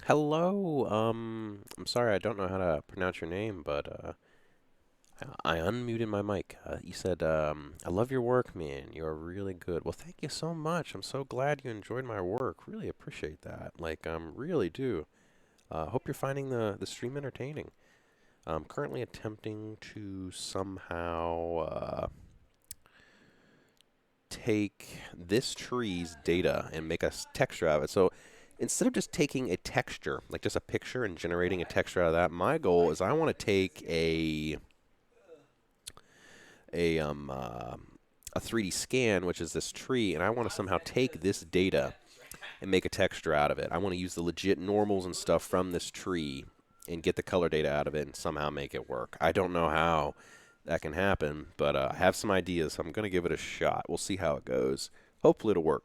Hello. I'm sorry, I don't know how to pronounce your name, but I unmuted my mic. You said, "I love your work, man. You're really good." Well, thank you so much. I'm so glad you enjoyed my work. Really appreciate that. Really do. Hope you're finding the stream entertaining. I'm currently attempting to somehow take this tree's data and make a texture out of it. So instead of just taking a texture, like just a picture and generating a texture out of that, my goal is I want to take a um uh, a 3D scan, which is this tree, and I want to somehow take this data and make a texture out of it. I want to use the legit normals and stuff from this tree and get the color data out of it and somehow make it work. I don't know how that can happen, but I have some ideas, so I'm going to give it a shot. We'll see how it goes. Hopefully it'll work.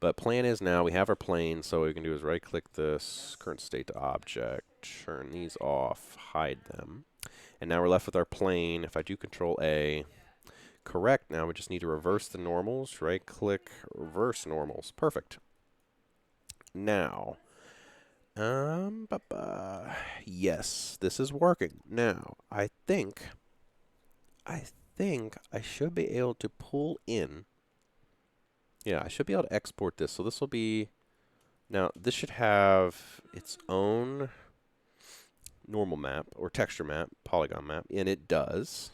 But plan is now we have our plane, so what we can do is right-click this, current state to object, turn these off, hide them. And now we're left with our plane. If I do Control A, correct, now we just need to reverse the normals. Right-click, reverse normals. Perfect. Now, yes, this is working. Now, I think I should be able to pull in. Yeah, I should be able to export this. So this will be, now this should have its own normal map or texture map, polygon map, and it does.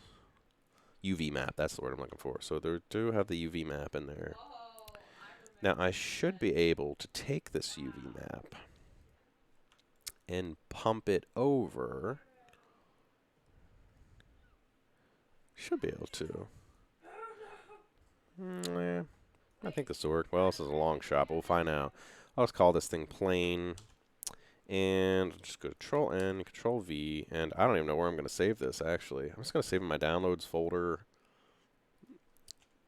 UV map, that's the word I'm looking for. So there do have the UV map in there. Now I should be able to take this UV map and pump it over. Should be able to. Yeah, I think this will work. Well, this is a long shot, but we'll find out. I'll just call this thing plane, and just go to Control N, Control V, and I don't even know where I'm going to save this, actually. I'm just going to save it in my downloads folder.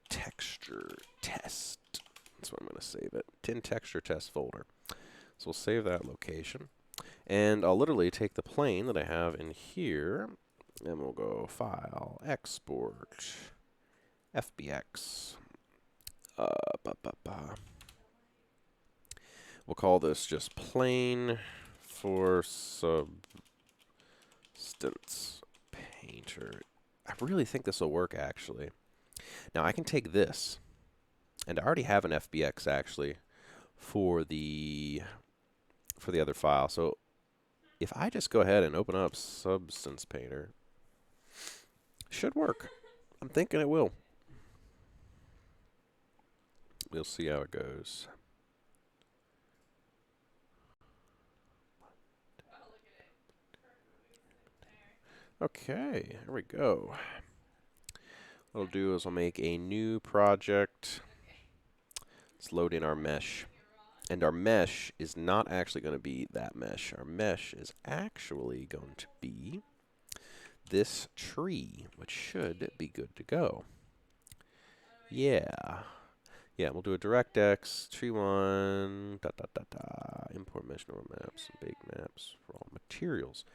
Texture test. That's what I'm going to save it. Tin texture test folder. So we'll save that location. And I'll literally take the plane that I have in here, and we'll go File, Export, FBX. Uh, ba, ba, ba. We'll call this just plane for substance painter. I really think this will work, actually. Now I can take this, and I already have an FBX actually for the other file. So if I just go ahead and open up Substance Painter, should work. I'm thinking it will. We'll see how it goes. Okay, here we go. What I'll do is I'll make a new project. Let's load in our mesh. And our mesh is not actually going to be that mesh. Our mesh is actually going to be this tree, which should be good to go. Yeah. Yeah, we'll do a DirectX, tree one, import mesh normal maps, and bake maps for all materials.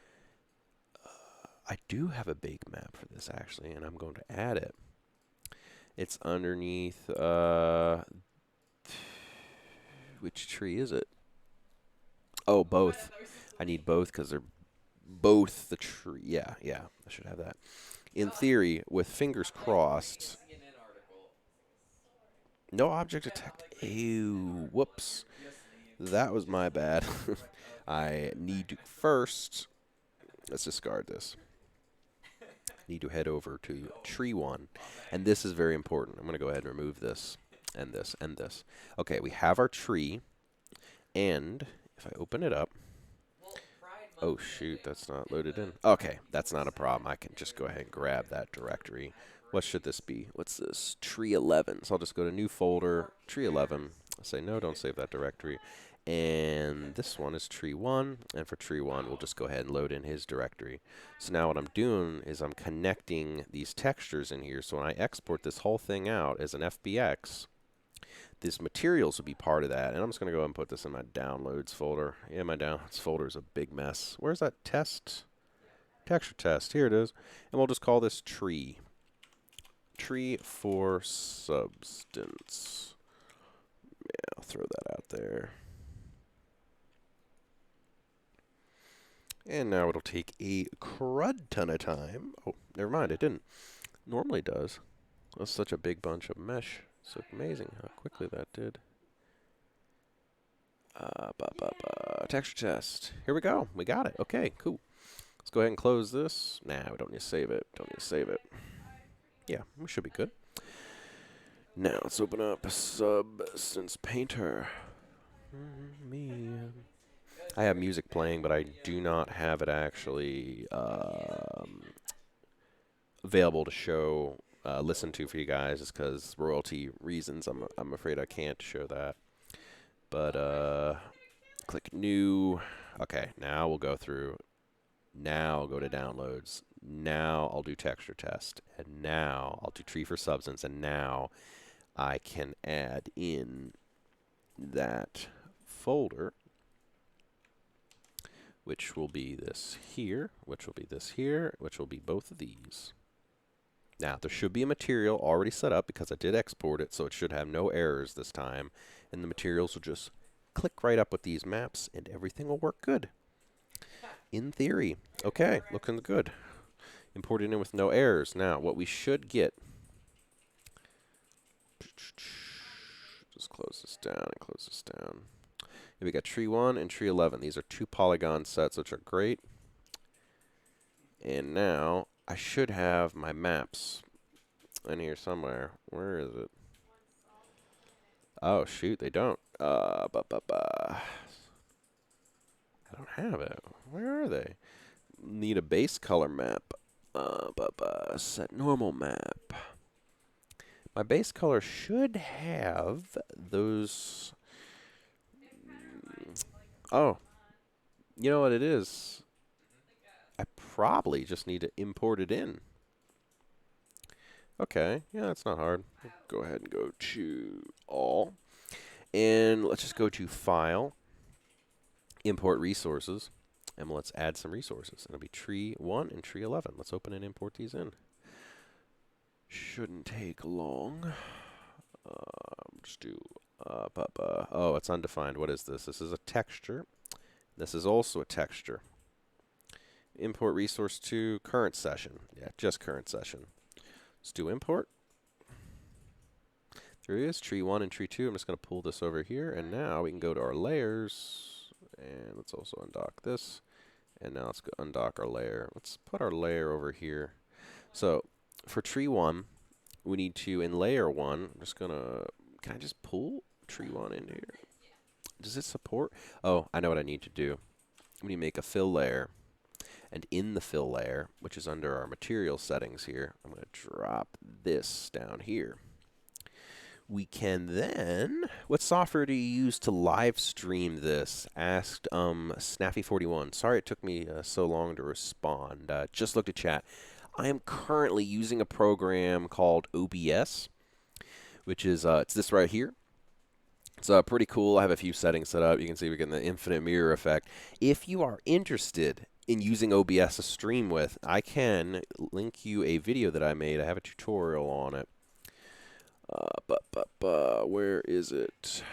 I do have a bake map for this, actually, and I'm going to add it. It's underneath, which tree is it? Oh, both. I need both because they're both the tree. Yeah, yeah, I should have that. In theory, with fingers crossed. No object detected. Ew, whoops. That was my bad. I need to first, let's discard this. Need to head over to tree one. And this is very important. I'm going to go ahead and remove this and this and this. Okay, we have our tree. And if I open it up, oh shoot, that's not loaded in. Okay, that's not a problem. I can just go ahead and grab that directory. What should this be? What's this? Tree 11. So I'll just go to new folder, tree 11. I'll say no, don't save that directory. And this one is tree 1. And for tree 1, we'll just go ahead and load in his directory. So now what I'm doing is I'm connecting these textures in here. So when I export this whole thing out as an FBX, these materials will be part of that. And I'm just going to go ahead and put this in my downloads folder. Yeah, my downloads folder is a big mess. Where's that test? Texture test. Here it is. And we'll just call this tree. Tree for substance. Yeah, I'll throw that out there. And now it'll take a crud ton of time. Oh, never mind, it didn't. Normally does. That's such a big bunch of mesh. It's amazing how quickly that did. Texture test. Here we go. We got it. Okay, cool. Let's go ahead and close this. Nah, we don't need to save it. Don't need to save it. Yeah, we should be good. Now let's open up Substance Painter. I have music playing, but I do not have it actually available to show, listen to for you guys, just because royalty reasons. I'm afraid I can't show that. But click new. Okay, now we'll go through. Now I'll go to downloads. Now I'll do texture test, and now I'll do tree for substance, and now I can add in that folder, which will be this here, which will be this here, which will be both of these. Now, there should be a material already set up because I did export it, so it should have no errors this time, and the materials will just click right up with these maps, and everything will work good. In theory. Okay, looking good. Imported in with no errors. Now, what we should get... Just close this down and close this down. Here we got tree 1 and tree 11. These are 2 polygon sets, which are great. And now, I should have my maps in here somewhere. Where is it? Oh, shoot, they don't. I don't have it. Where are they? Need a base color map. Set normal map. My base color should have those. Oh, you know what it is? I probably just need to import it in. Okay, yeah, that's not hard. Go ahead and go to all. And let's just go to File, Import Resources, and let's add some resources. It'll be tree 1 and tree 11. Let's open and import these in. Shouldn't take long. Just do oh, it's undefined. What is this? This is a texture. This is also a texture. Import resource to current session. Yeah, just current session. Let's do import. There he is, tree 1 and tree 2. I'm just going to pull this over here, and now we can go to our layers, and let's also undock this. And now let's go undock our layer. Let's put our layer over here. So for tree 1, we need to, in layer 1, I'm just going to, can I just pull tree 1 in here? Does it support? Oh, I know what I need to do. We need to make a fill layer. And in the fill layer, which is under our material settings here, I'm going to drop this down here. We can then, what software do you use to live stream this? Asked Snaffy41. Sorry it took me so long to respond. Just looked at chat. I am currently using a program called OBS, which is, it's this right here. It's pretty cool. I have a few settings set up. You can see we're getting the infinite mirror effect. If you are interested in using OBS to stream with, I can link you a video that I made. I have a tutorial on it. Where is it?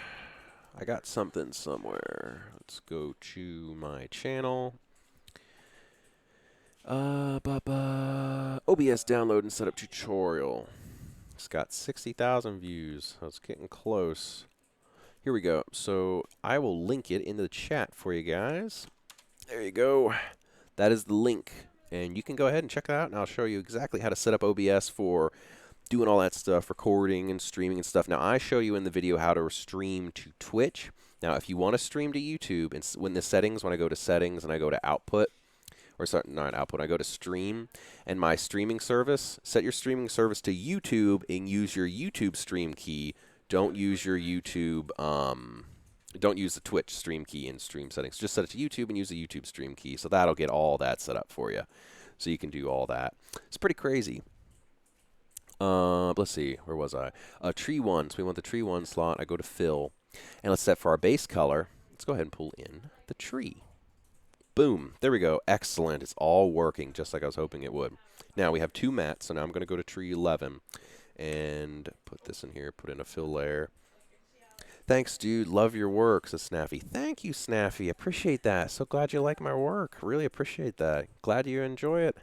I got something somewhere. Let's go to my channel. OBS download and setup tutorial. It's got 60,000 views. So it's getting close. Here we go. So I will link it in the chat for you guys. There you go. That is the link. And you can go ahead and check it out, and I'll show you exactly how to set up OBS for doing all that stuff, recording and streaming and stuff. Now, I show you in the video how to stream to Twitch. Now, if you want to stream to YouTube, and when the settings, when I go to settings and I go to output, or sorry, not output, I go to stream, and my streaming service, set your streaming service to YouTube and use your YouTube stream key. Don't use your YouTube, don't use the Twitch stream key in stream settings. Just set it to YouTube and use the YouTube stream key. So that'll get all that set up for you. So you can do all that. It's pretty crazy. Let's see, where was I? Tree 1, so we want the tree 1 slot. I go to fill, and let's set for our base color. Let's go ahead and pull in the tree. Boom, there we go, excellent. It's all working just like I was hoping it would. Now we have 2 mats, so now I'm going to go to tree 11 and put this in here, put in a fill layer. Thanks, dude. Love your work, says Snaffy. Thank you, Snaffy. Appreciate that. So glad you like my work. Really appreciate that. Glad you enjoy it.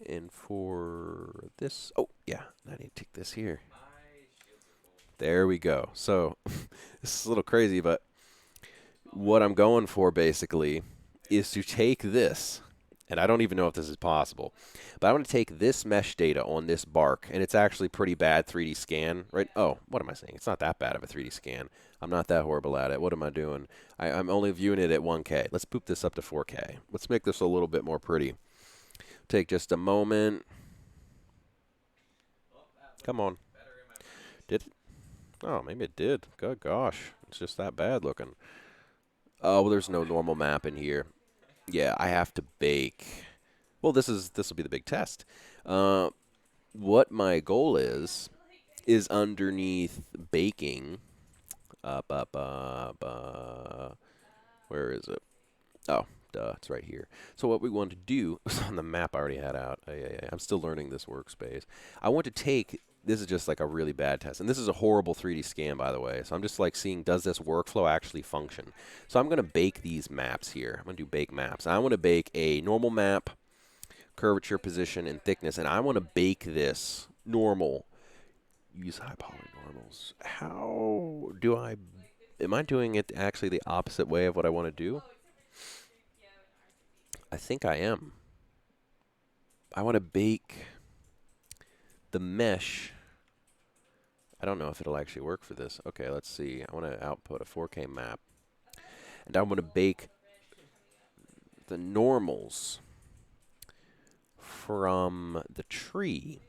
And for this, oh, yeah, I need to take this here. There we go. So, this is a little crazy, but what I'm going for basically is to take this, and I don't even know if this is possible, but I want to take this mesh data on this bark, and it's actually pretty bad 3D scan, right? Oh, what am I saying? It's not that bad of a 3D scan. I'm not that horrible at it. What am I doing? I'm only viewing it at 1K. Let's boop this up to 4K. Let's make this a little bit more pretty. Take just a moment. Come on. Did it? Oh, maybe it did. Good gosh. It's just that bad looking. Oh, well, there's no normal map in here. Yeah, I have to bake. Well, this will be the big test. What my goal is underneath baking. Where is it? Oh, duh, it's right here. So what we want to do is on the map I already had out. I'm still learning this workspace. I want to take. This is just like a really bad test. And this is a horrible 3D scan, by the way. So I'm just like seeing, does this workflow actually function? So I'm going to bake these maps here. I'm going to do bake maps. And I want to bake a normal map, curvature, position, and thickness. And I want to bake this normal. Use high poly normals. How do I... Am I doing it actually the opposite way of what I want to do? I think I am. I want to bake the mesh. I don't know if it'll actually work for this. Okay, let's see. I want to output a 4K map. And I want to bake the normals from the tree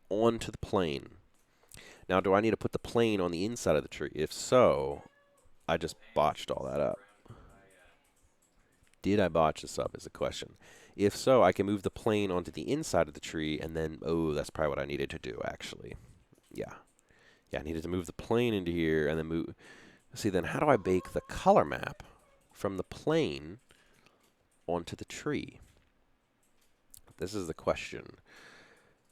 onto the plane. Now, do I need to put the plane on the inside of the tree? If so, I just botched all that up. Did I botch this up is the question. If so, I can move the plane onto the inside of the tree, and then, oh, that's probably what I needed to do, actually. Yeah. Yeah, I needed to move the plane into here, and then move... See, then how do I bake the color map from the plane onto the tree? This is the question.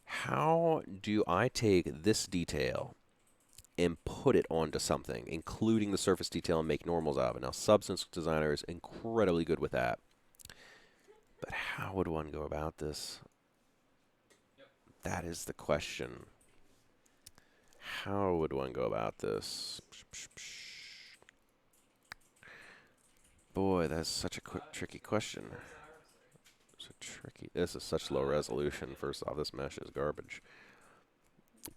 How do I take this detail and put it onto something, including the surface detail, and make normals out of it? Now, Substance Designer is incredibly good with that. But how would one go about this? That is the question. How would one go about this? Boy, that's such a tricky question. So tricky. This is such low resolution. First off, this mesh is garbage.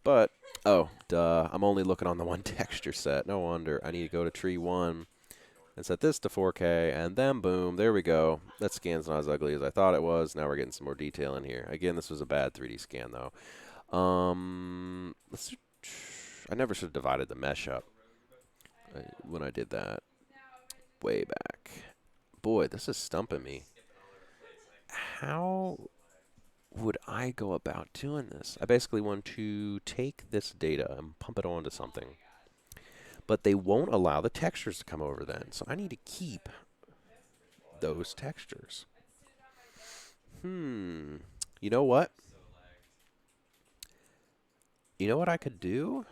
But, oh, duh. I'm only looking on the one texture set. No wonder. I need to go to tree 1 and set this to 4K, and then boom, there we go. That scan's not as ugly as I thought it was. Now we're getting some more detail in here. Again, this was a bad 3D scan, though. I never should have divided the mesh up when I did that way back. Boy, this is stumping me. How would I go about doing this? I basically want to take this data and pump it onto something. But they won't allow the textures to come over then. So I need to keep those textures. You know what? You know what I could do?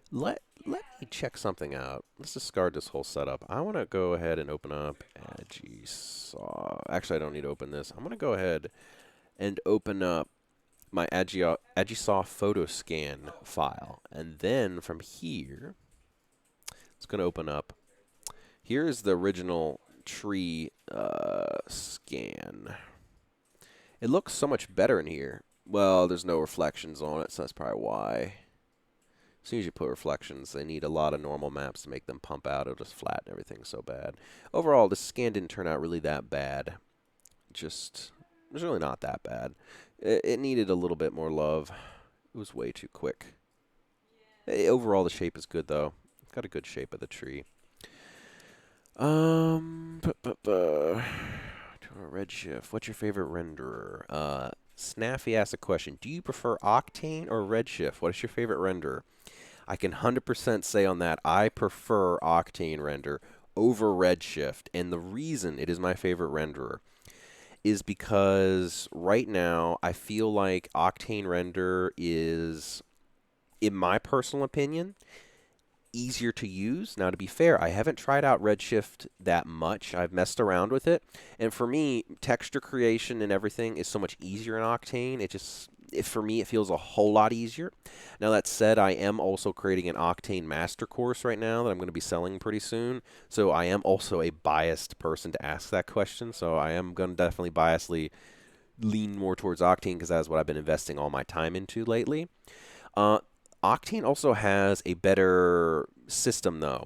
Let me check something out. Let's discard this whole setup. I want to go ahead and open up AgiSaw. Actually, I don't need to open this. I'm going to go ahead and open up my AgiSaw photo scan file. And then from here, it's going to open up. Here's the original tree scan. It looks so much better in here. Well, there's no reflections on it, so that's probably why. As soon as you put reflections, they need a lot of normal maps to make them pump out. It'll just flatten everything so bad. Overall, the scan didn't turn out really that bad. It was really not that bad. It needed a little bit more love. It was way too quick. Overall, the shape is good, though. It's got a good shape of the tree. Redshift. What's your favorite renderer? Snaffy asked a question. Do you prefer Octane or Redshift? What is your favorite renderer? I can 100% say on that I prefer Octane render over Redshift. And the reason it is my favorite renderer is because right now I feel like Octane render is in my personal opinion, easier to use. Now, to be fair, I haven't tried out Redshift that much. I've messed around with it, and for me, texture creation and everything is so much easier in Octane. For me, it feels a whole lot easier. Now, that said, I am also creating an Octane master course right now that I'm going to be selling pretty soon. So I am also a biased person to ask that question. So I am going to definitely biasly lean more towards Octane because that's what I've been investing all my time into lately. Uh, Octane also has a better system, though,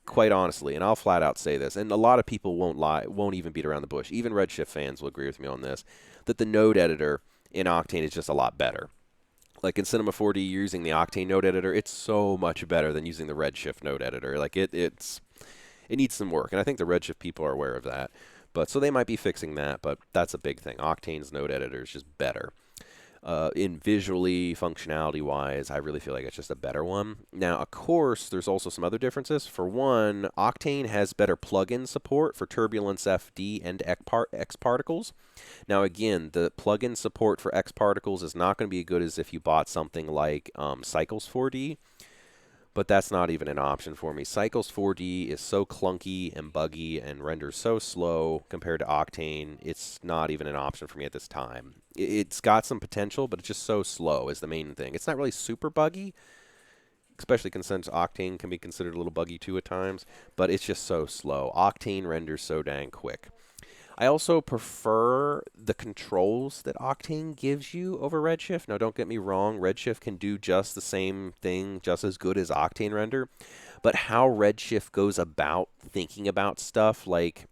quite honestly, and I'll flat out say this, and a lot of people won't lie, won't even beat around the bush. Even Redshift fans will agree with me on this, that the node editor in Octane is just a lot better. Like in Cinema 4D using the Octane node editor, it's so much better than using the Redshift node editor. Like it needs some work, and I think the Redshift people are aware of that. But so they might be fixing that, but that's a big thing. Octane's node editor is just better. In visually, functionality wise, I really feel like it's just a better one. Now, of course, there's also some other differences. For one, Octane has better plugin support for Turbulence FD and X Particles. Now, again, the plugin support for X Particles is not going to be as good as if you bought something like Cycles 4D, but that's not even an option for me. Cycles 4D is so clunky and buggy and renders so slow compared to Octane, it's not even an option for me at this time. It's got some potential, but it's just so slow is the main thing. It's not really super buggy, especially since Octane can be considered a little buggy too at times, but it's just so slow. Octane renders so dang quick. I also prefer the controls that Octane gives you over Redshift. Now, don't get me wrong, Redshift can do just the same thing, just as good as Octane render. But how Redshift goes about thinking about stuff, like,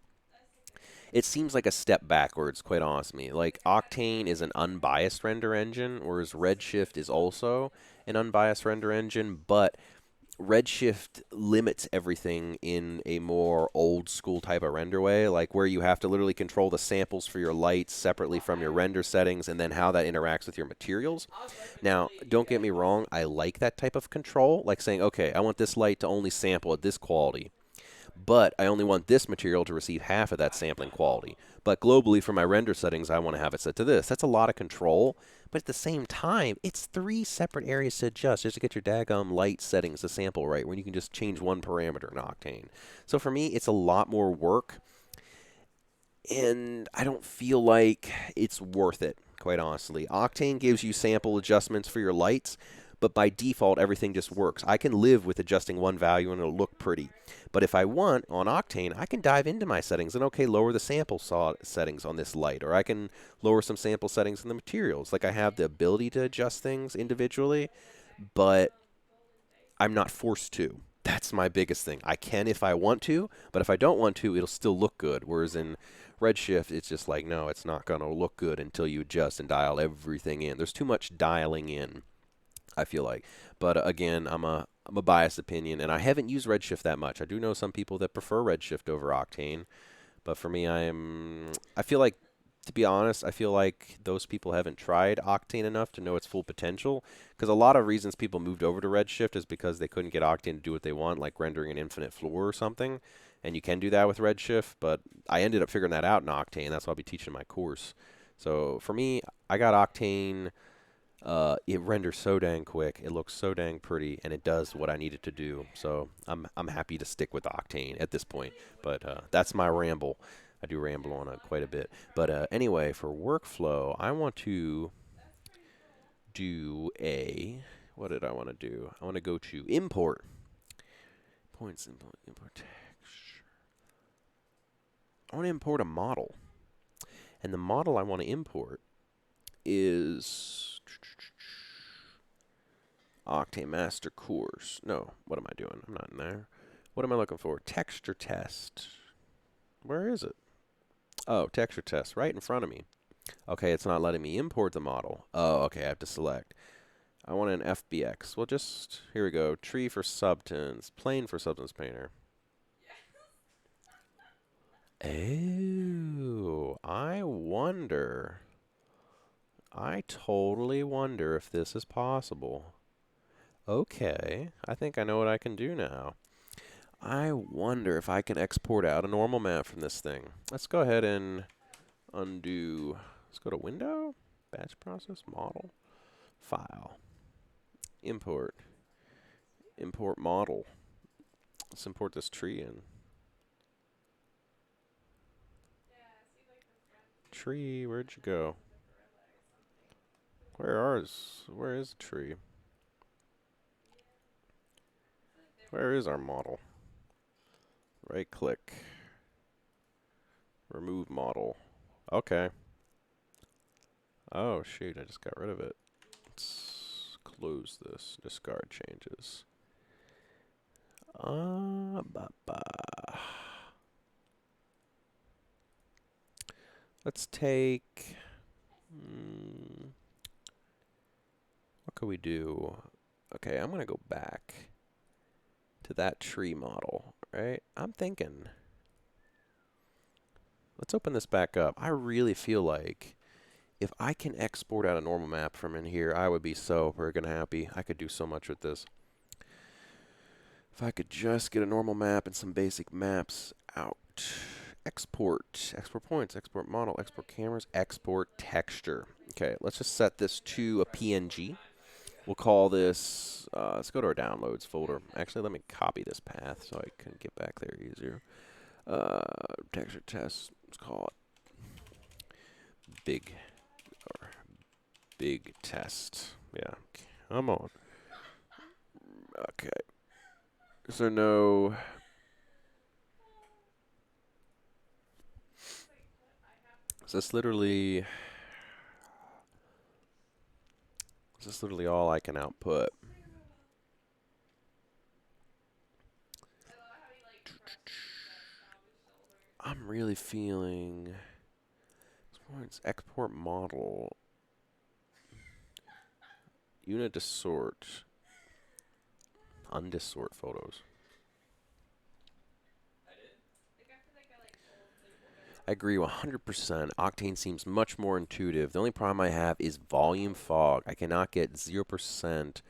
it seems like a step backwards, quite honestly. Like, Octane is an unbiased render engine, whereas Redshift is also an unbiased render engine, but Redshift limits everything in a more old school type of render way, like where you have to literally control the samples for your lights separately from your render settings and then how that interacts with your materials. Now, don't get me wrong, I like that type of control, like saying, okay, I want this light to only sample at this quality, but I only want this material to receive half of that sampling quality. But globally, for my render settings, I want to have it set to this. That's a lot of control, but at the same time, it's 3 separate areas to adjust just to get your daggum light settings to sample right, when you can just change one parameter in Octane. So for me, it's a lot more work, and I don't feel like it's worth it, quite honestly. Octane gives you sample adjustments for your lights, but by default, everything just works. I can live with adjusting one value and it'll look pretty. But if I want, on Octane, I can dive into my settings and, okay, lower the sample settings on this light, or I can lower some sample settings in the materials. Like, I have the ability to adjust things individually, but I'm not forced to. That's my biggest thing. I can if I want to, but if I don't want to, it'll still look good. Whereas in Redshift, it's just like, no, it's not going to look good until you adjust and dial everything in. There's too much dialing in, I feel like. But again, I'm a biased opinion, and I haven't used Redshift that much. I do know some people that prefer Redshift over Octane, but for me, I feel like, to be honest, I feel like those people haven't tried Octane enough to know its full potential, because a lot of reasons people moved over to Redshift is because they couldn't get Octane to do what they want, like rendering an infinite floor or something, and you can do that with Redshift, but I ended up figuring that out in Octane. That's what I'll be teaching in my course. So for me, I got Octane. It renders so dang quick, it looks so dang pretty, and it does what I need it to do. So I'm happy to stick with Octane at this point. But that's my ramble. I do ramble on it quite a bit. But anyway, for workflow, I want to do what did I want to do? I want to go to import. Points, import texture. I want to import a model. And the model I want to import is Octane Master Course. No, what am I doing? I'm not in there. What am I looking for? Texture test. Where is it? Oh, texture test, right in front of me. Okay, it's not letting me import the model. Oh, okay, I have to select. I want an FBX. Well, here we go. Tree for Substance. Plane for Substance Painter. Oh, I wonder. I totally wonder if this is possible. Okay, I think I know what I can do now. I wonder if I can export out a normal map from this thing. Let's go ahead and undo. Let's go to Window, Batch Process, Model, File. Import. Import model. Let's import this tree in. Tree, where'd you go? Where is the tree? Where is our model? Right click. Remove model. Okay. Oh shoot, I just got rid of it. Let's close this. Discard changes. Let's take... what could we do? Okay, I'm going to go back to that tree model, right? I'm thinking... Let's open this back up. I really feel like if I can export out a normal map from in here, I would be so friggin' happy. I could do so much with this. If I could just get a normal map and some basic maps out. Export. Export points. Export model. Export cameras. Export texture. Okay, let's just set this to a PNG. We'll call this, let's go to our downloads folder. Actually, let me copy this path so I can get back there easier. Texture test. Let's call it big test. Yeah, come on. Okay. Is there no... Is this literally... Is this literally all I can output? I'm really feeling... It's export model. Unit to sort. Undissort photos. I agree 100%. Octane seems much more intuitive. The only problem I have is volume fog. I cannot get 0%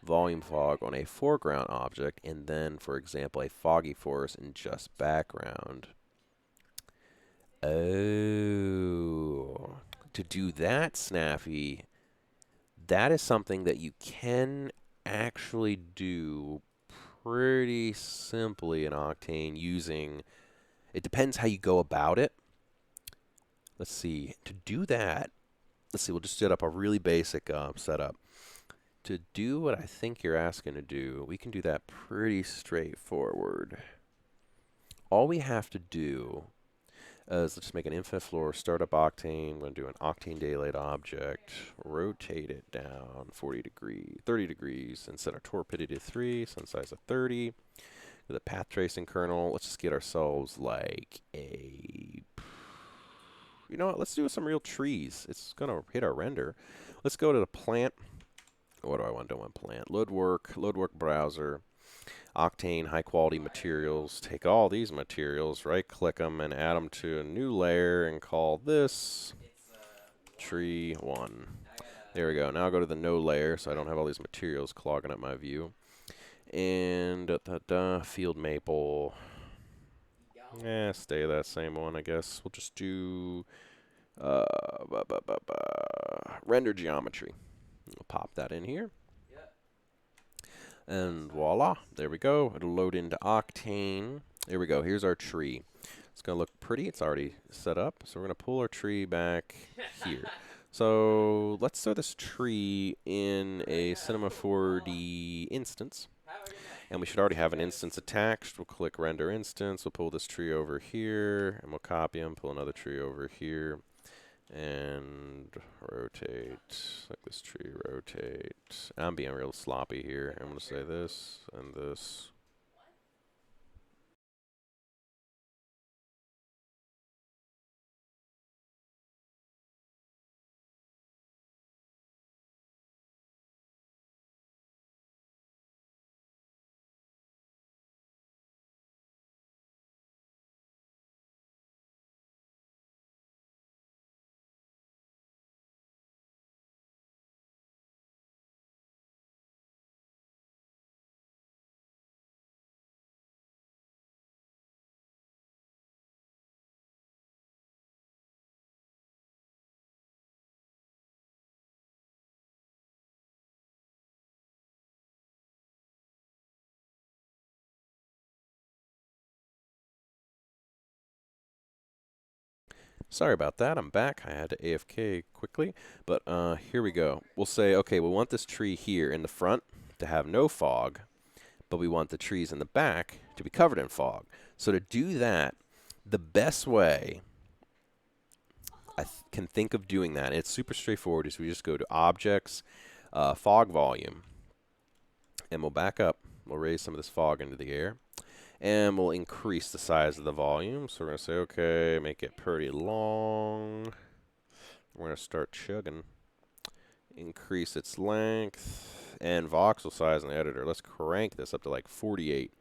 volume fog on a foreground object, and then, for example, a foggy forest in just background. Oh. To do that, Snappy, that is something that you can actually do pretty simply in Octane using... It depends how you go about it. Let's see. To do that, let's see, we'll just set up a really basic setup. To do what I think you're asking to do, we can do that pretty straightforward. All we have to do is let's just make an infinite floor, start up Octane. We're going to do an Octane daylight object, rotate it down 30 degrees, and set our torpidity to 3, sun size to 30. With a path tracing kernel, let's just get ourselves like a... You know what, let's do some real trees. It's going to hit our render. Let's go to the plant. What do I want? Don't want plant. Load work browser. Octane, high quality materials. Take all these materials, right click them, and add them to a new layer and call this tree 1. There we go. Now I'll go to the no layer so I don't have all these materials clogging up my view. And field maple. Stay that same one, I guess. We'll just do render geometry. We'll pop that in here. And voila, there we go. It'll load into Octane. There we go. Here's our tree. It's going to look pretty. It's already set up. So we're going to pull our tree back here. So let's throw this tree in a Cinema 4D instance. And we should already have an instance attached. We'll click render instance. We'll pull this tree over here. And we'll copy them. Pull another tree over here. And rotate, like this tree, rotate. I'm being real sloppy here. I'm going to say this and this. Sorry about that. I'm back. I had to AFK quickly, but here we go. We'll say, okay, we want this tree here in the front to have no fog, but we want the trees in the back to be covered in fog. So to do that, the best way I can think of doing that, and it's super straightforward, is we just go to Objects, Fog Volume, and we'll back up. We'll raise some of this fog into the air, and we'll increase the size of the volume. So we're going to say, okay, make it pretty long. We're going to start chugging. Increase its length and voxel size in the editor. Let's crank this up to like 48.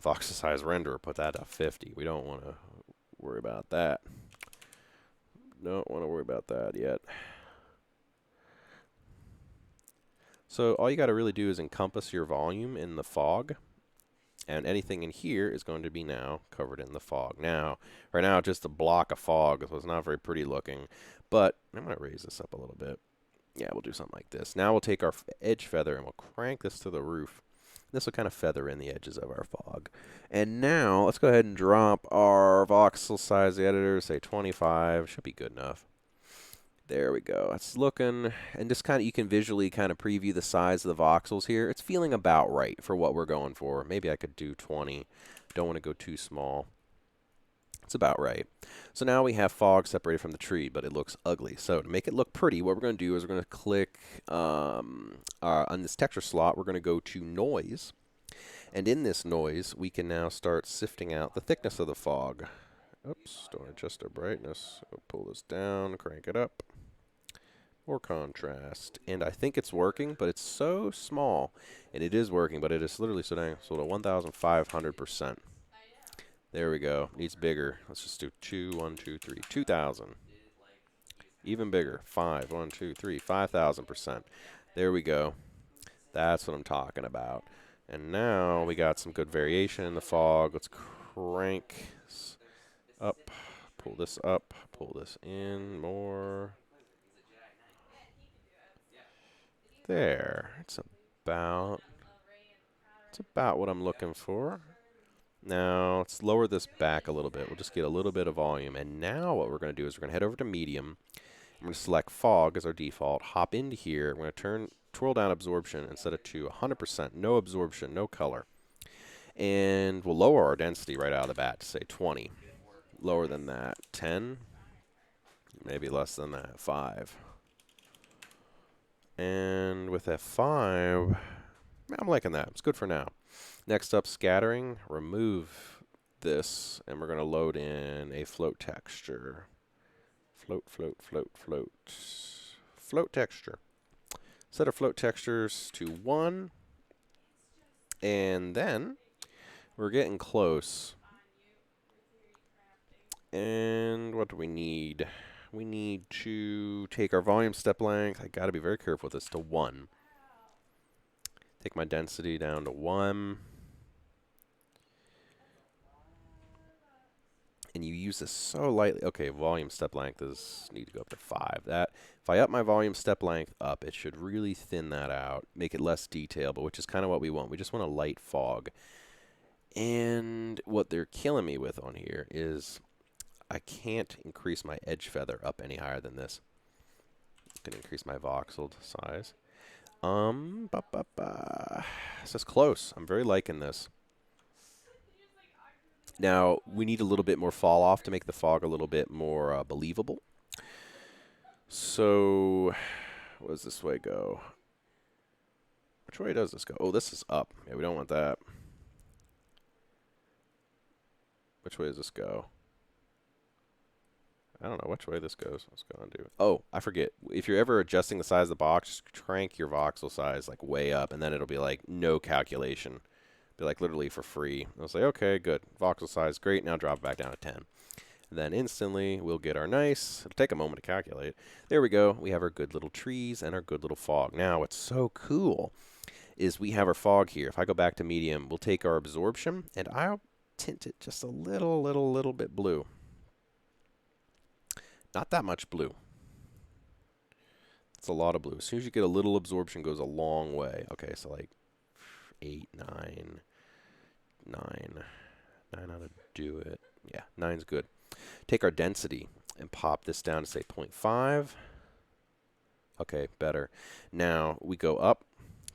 Voxel size renderer, put that to 50. We don't want to worry about that. Don't want to worry about that yet. So all you got to really do is encompass your volume in the fog, and anything in here is going to be now covered in the fog. Now, right now, just a block of fog, so it's not very pretty looking, but I'm going to raise this up a little bit. Yeah, we'll do something like this. Now we'll take our edge feather and we'll crank this to the roof. This will kind of feather in the edges of our fog. And now let's go ahead and drop our voxel size, the editor, say 25. Should be good enough. There we go. It's looking, and just kind of, you can visually kind of preview the size of the voxels here. It's feeling about right for what we're going for. Maybe I could do 20. Don't want to go too small. It's about right. So now we have fog separated from the tree, but it looks ugly. So to make it look pretty, what we're going to do is we're going to click on this texture slot. We're going to go to Noise. And in this noise, we can now start sifting out the thickness of the fog. Oops, don't adjust our brightness. We'll pull this down, crank it up. More contrast. And I think it's working, but it's so small. And it is working, but it is literally so at 1,500%. There we go. Needs bigger. Let's just do 2,000. Even bigger. 5,000%. There we go. That's what I'm talking about. And now we got some good variation in the fog. Let's crank this up. Pull this up. Pull this in more. There. It's about what I'm looking for. Now, let's lower this back a little bit. We'll just get a little bit of volume. And now what we're going to do is we're going to head over to Medium. I'm going to select Fog as our default. Hop into here. We're going to twirl down Absorption and set it to 100%. No absorption, no color. And we'll lower our density right out of the bat to say 20. Lower than that, 10. Maybe less than that, 5. And with F5, I'm liking that. It's good for now. Next up, scattering. Remove this, and we're going to load in a float texture. Float. Float texture. Set our float textures to 1. And then we're getting close. And what do we need? We need to take our volume step length. I got to be very careful with this, to 1. Take my density down to 1. And you use this so lightly. Okay, volume step length need to go up to 5. If I up my volume step length up, it should really thin that out, make it less detailed, but which is kind of what we want. We just want a light fog. And what they're killing me with on here is I can't increase my edge feather up any higher than this. I'm going to increase my voxel size. This is close. I'm very liking this. Now, we need a little bit more fall off to make the fog a little bit more believable. So, where does this way go? Which way does this go? Oh, this is up. Yeah, we don't want that. Which way does this go? I don't know which way this goes. Let's go and do it. Oh, I forget. If you're ever adjusting the size of the box, just crank your voxel size like way up, and then it'll be like no calculation. Be like literally for free. I'll say, okay, good. Voxel size, great. Now drop it back down to 10. And then instantly we'll get our nice, it'll take a moment to calculate. There we go. We have our good little trees and our good little fog. Now what's so cool is we have our fog here. If I go back to medium, we'll take our absorption and I'll tint it just a little bit blue. Not that much blue. It's a lot of blue. As soon as you get a little absorption, goes a long way. Okay, so like 8, 9. 9 ought to do it. Yeah, 9's good. Take our density and pop this down to say 0.5. Okay, better. Now we go up,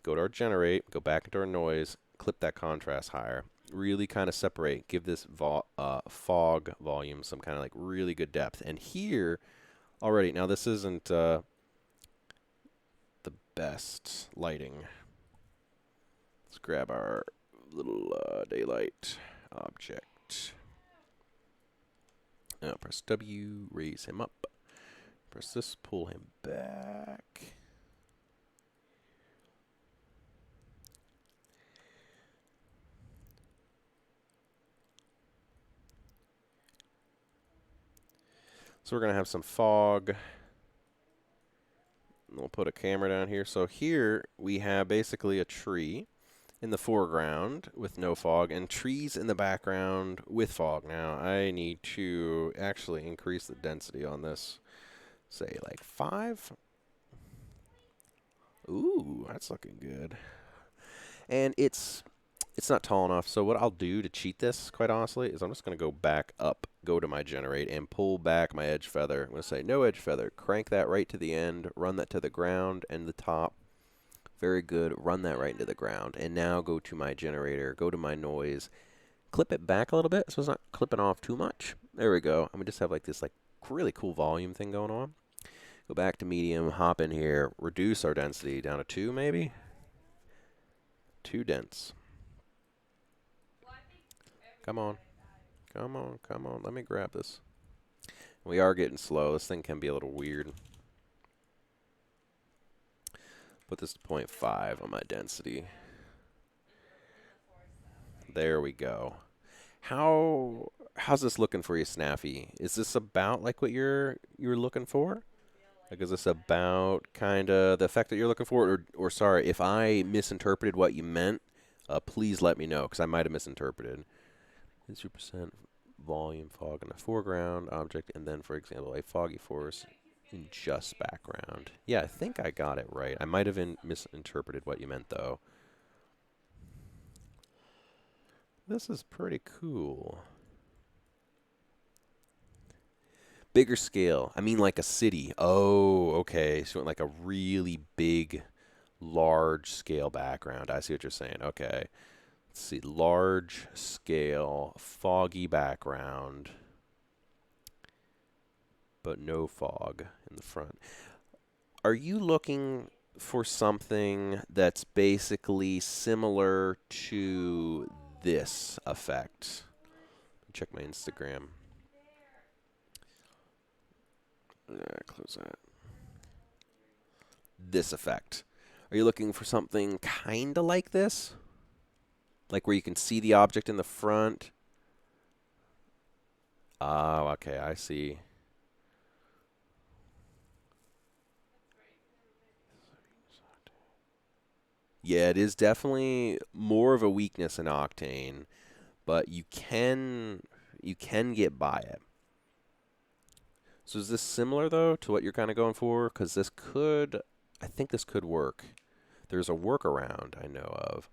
go to our generate, go back into our noise, clip that contrast higher. Really kind of separate, give this fog volume some kind of like really good depth. And here, already, now this isn't the best lighting. Let's grab our little daylight object. Now press W, raise him up. Press this, pull him back. So we're going to have some fog. We'll put a camera down here. So here we have basically a tree in the foreground with no fog and trees in the background with fog. Now I need to actually increase the density on this. Say like 5. Ooh, that's looking good. And it's not tall enough. So what I'll do to cheat this, quite honestly, is I'm just going to go back up, go to my generate, and pull back my edge feather. I'm going to say no edge feather. Crank that right to the end. Run that to the ground and the top. Very good. Run that right into the ground. And now go to my generator. Go to my noise. Clip it back a little bit so it's not clipping off too much. There we go. I'm going to just have like this like really cool volume thing going on. Go back to medium. Hop in here. Reduce our density down to 2 maybe. Too dense. Come on. Come on, come on. Let me grab this. We are getting slow. This thing can be a little weird. Put this to 0.5 on my density. There we go. How's this looking for you, Snaffy? Is this about like what you're looking for? Like, is this about kind of the effect that you're looking for? Or sorry, if I misinterpreted what you meant, please let me know, because I might have misinterpreted. 2% volume fog in the foreground object, and then, for example, a foggy force in just background. Yeah, I think I got it right. I might have misinterpreted what you meant, though. This is pretty cool. Bigger scale. I mean like a city. Oh, okay. So like a really big, large scale background. I see what you're saying. Okay. Let's see. Large scale, foggy background, but no fog in the front. Are you looking for something that's basically similar to this effect? Check my Instagram. Close that. This effect. Are you looking for something kind of like this? Like where you can see the object in the front? Oh, okay, I see. Yeah, it is definitely more of a weakness in Octane, but you can get by it. So is this similar, though, to what you're kind of going for? Because I think this could work. There's a workaround I know of.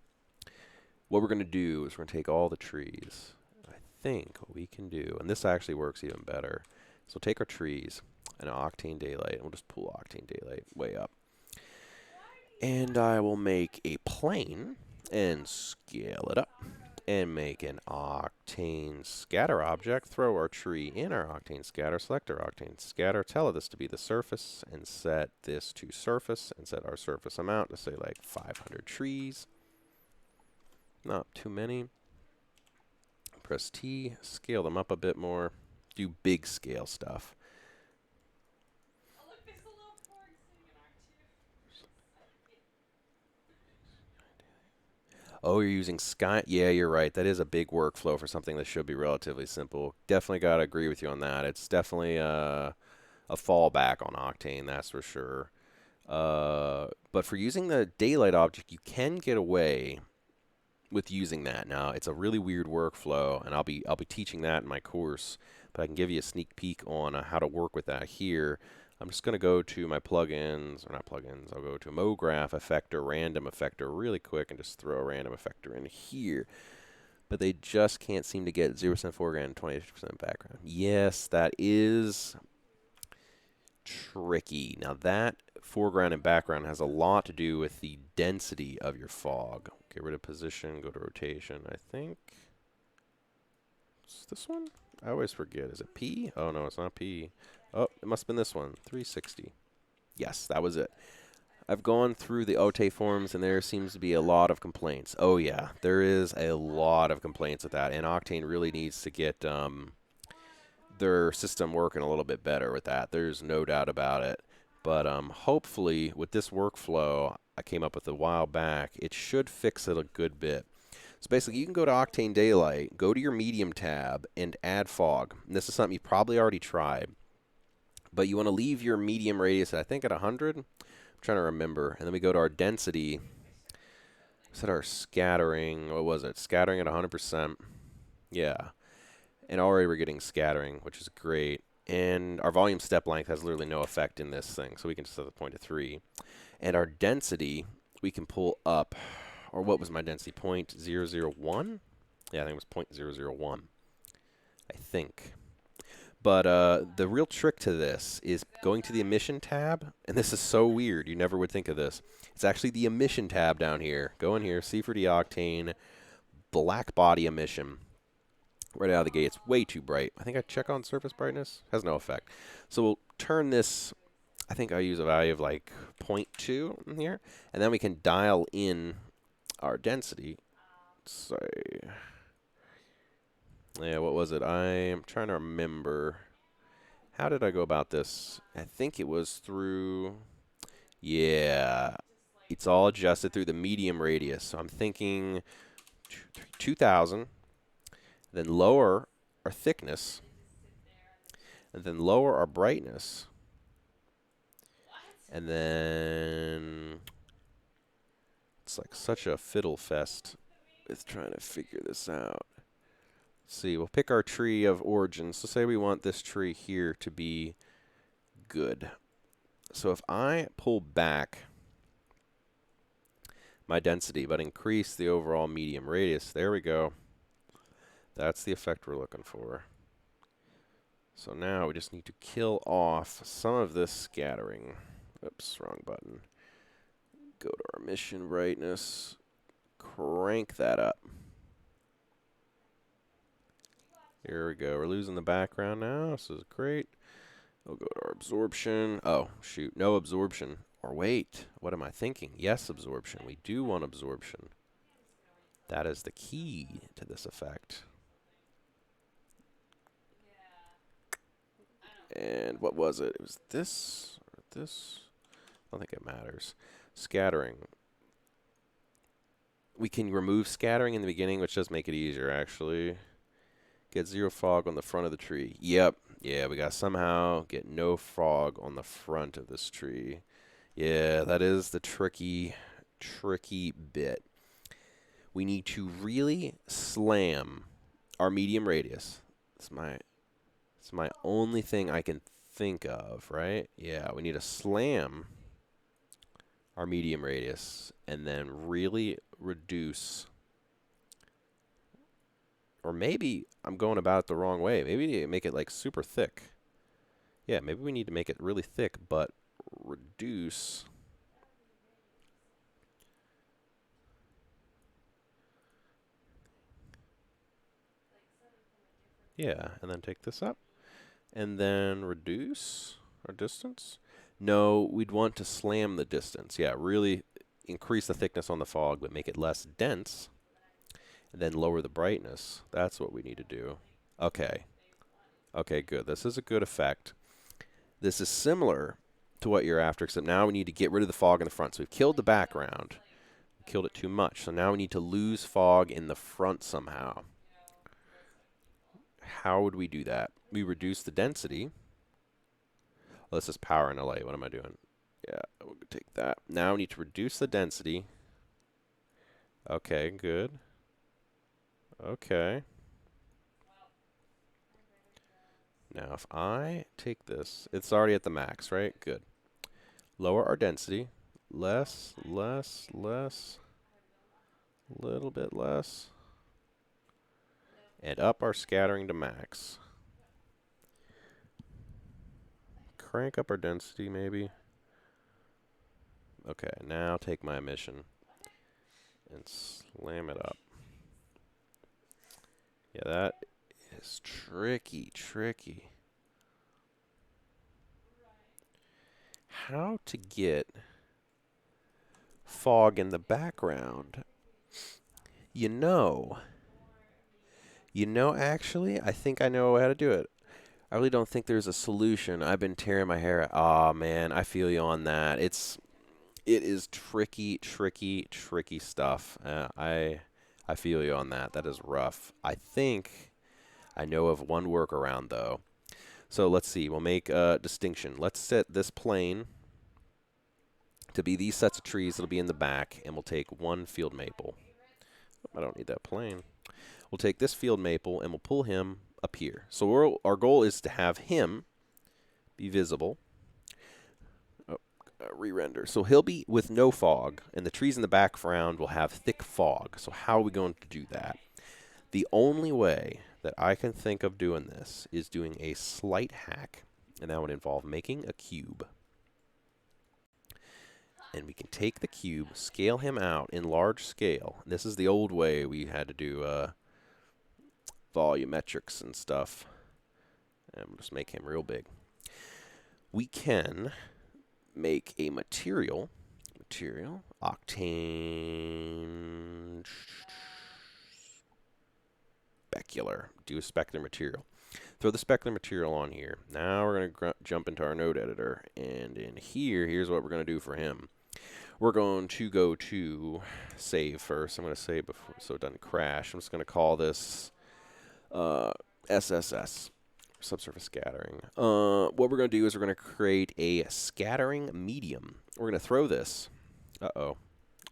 What we're going to do is we're going to take all the trees. I think what we can do, and this actually works even better. So take our trees and Octane Daylight, and we'll just pull Octane Daylight way up. And I will make a plane and scale it up. And make an Octane scatter object. Throw our tree in our Octane scatter. Select our Octane scatter. Tell this to be the surface. And set this to surface. And set our surface amount to say like 500 trees. Not too many. Press T. Scale them up a bit more. Do big scale stuff. Oh, you're using Sky? Yeah, you're right. That is a big workflow for something that should be relatively simple. Definitely got to agree with you on that. It's definitely a fallback on Octane, that's for sure. But for using the daylight object, you can get away with using that. Now, it's a really weird workflow, and I'll be teaching that in my course. But I can give you a sneak peek on how to work with that here. I'm just going to go to my plugins, or not plugins, I'll go to MoGraph effector, random effector really quick and just throw a random effector in here. But they just can't seem to get 0% foreground and 20% background. Yes, that is tricky. Now that foreground and background has a lot to do with the density of your fog. Get rid of position, go to rotation. I think it's this one? I always forget. Is it P? Oh, no, it's not P. Oh, it must have been this one. 360. Yes, that was it. I've gone through the Octane forums, and there seems to be a lot of complaints. Oh, yeah, there is a lot of complaints with that, and Octane really needs to get their system working a little bit better with that. There's no doubt about it. But hopefully, with this workflow I came up with a while back, it should fix it a good bit. So basically, you can go to Octane Daylight, go to your Medium tab, and add fog. And this is something you probably already tried. But you want to leave your medium radius, I think, at 100. I'm trying to remember. And then we go to our density. Set our scattering. What was it? Scattering at 100%. Yeah. And already we're getting scattering, which is great. And our volume step length has literally no effect in this thing. So we can just set the point to 3. And our density, we can pull up. Or what was my density? 0.001? Yeah, I think it was 0.001. I think. But the real trick to this is going to the emission tab. And this is so weird. You never would think of this. It's actually the emission tab down here. Go in here, C4D Octane, black body emission. Right out of the gate, it's way too bright. I think I check on surface brightness. Has no effect. So we'll turn this. I think I use a value of like 0.2 in here. And then we can dial in our density. Say, yeah, what was it? I'm trying to remember. How did I go about this? I think it was through, yeah, it's all adjusted through the medium radius. So I'm thinking 2,000, then lower our thickness, and then lower our brightness, and then it's like such a fiddle fest with trying to figure this out. Let's see, we'll pick our tree of origins. So say we want this tree here to be good. So if I pull back my density but increase the overall medium radius, there we go. That's the effect we're looking for. So now we just need to kill off some of this scattering. Oops, wrong button. Go to our emission brightness. Crank that up. Here we go. We're losing the background now. This is great. We'll go to our absorption. Oh, shoot. No absorption. Or wait. What am I thinking? Yes, absorption. We do want absorption. That is the key to this effect. And what was it? It was this or this? I don't think it matters. Scattering. We can remove scattering in the beginning, which does make it easier, actually. Get 0 fog on the front of the tree. Yep. Yeah, we got to somehow get no fog on the front of this tree. Yeah, that is the tricky bit. We need to really slam our medium radius. It's my only thing I can think of, right? Yeah, we need to slam our medium radius and then really reduce. Or maybe I'm going about it the wrong way. Maybe we need to make it like super thick. Yeah, maybe we need to make it really thick, but reduce. Yeah, and then take this up. And then reduce our distance. No, we'd want to slam the distance. Yeah, really increase the thickness on the fog, but make it less dense. And then lower the brightness. That's what we need to do. Okay. Okay, good. This is a good effect. This is similar to what you're after, except now we need to get rid of the fog in the front. So we've killed the background. We killed it too much. So now we need to lose fog in the front somehow. How would we do that? We reduce the density. Oh, this is power and LA. What am I doing? Yeah, we'll take that. Now we need to reduce the density. Okay, good. Okay. Now, if I take this, it's already at the max, right? Good. Lower our density. Less, less, less. A little bit less. And up our scattering to max. crank up our density maybe? Okay, now take my emission and slam it up. Yeah, that is tricky, tricky. How to get fog in the background? Actually, I think I know how to do it. I really don't think there's a solution. I've been tearing my hair out. Aw, man, I feel you on that. It is tricky, tricky, tricky stuff. I feel you on that. That is rough. I think I know of one workaround, though. So let's see. We'll make a distinction. Let's set this plane to be these sets of trees that'll be in the back, and we'll take one field maple. I don't need that plane. We'll take this field maple, and we'll pull him up here. So our goal is to have him be visible. Oh, re-render. So he'll be with no fog, and the trees in the background will have thick fog. So how are we going to do that? The only way that I can think of doing this is doing a slight hack, and that would involve making a cube. And we can take the cube, scale him out in large scale. This is the old way we had to do volumetrics and stuff. And we'll just make him real big. We can make a material, Octane, specular, do a specular material. Throw the specular material on here. Now we're going to jump into our node editor. And in here, here's what we're going to do for him. We're going to go to save first. I'm going to save before so it doesn't crash. I'm just going to call this SSS, subsurface scattering. What we're going to do is we're going to create a scattering medium. We're going to throw this. Uh-oh.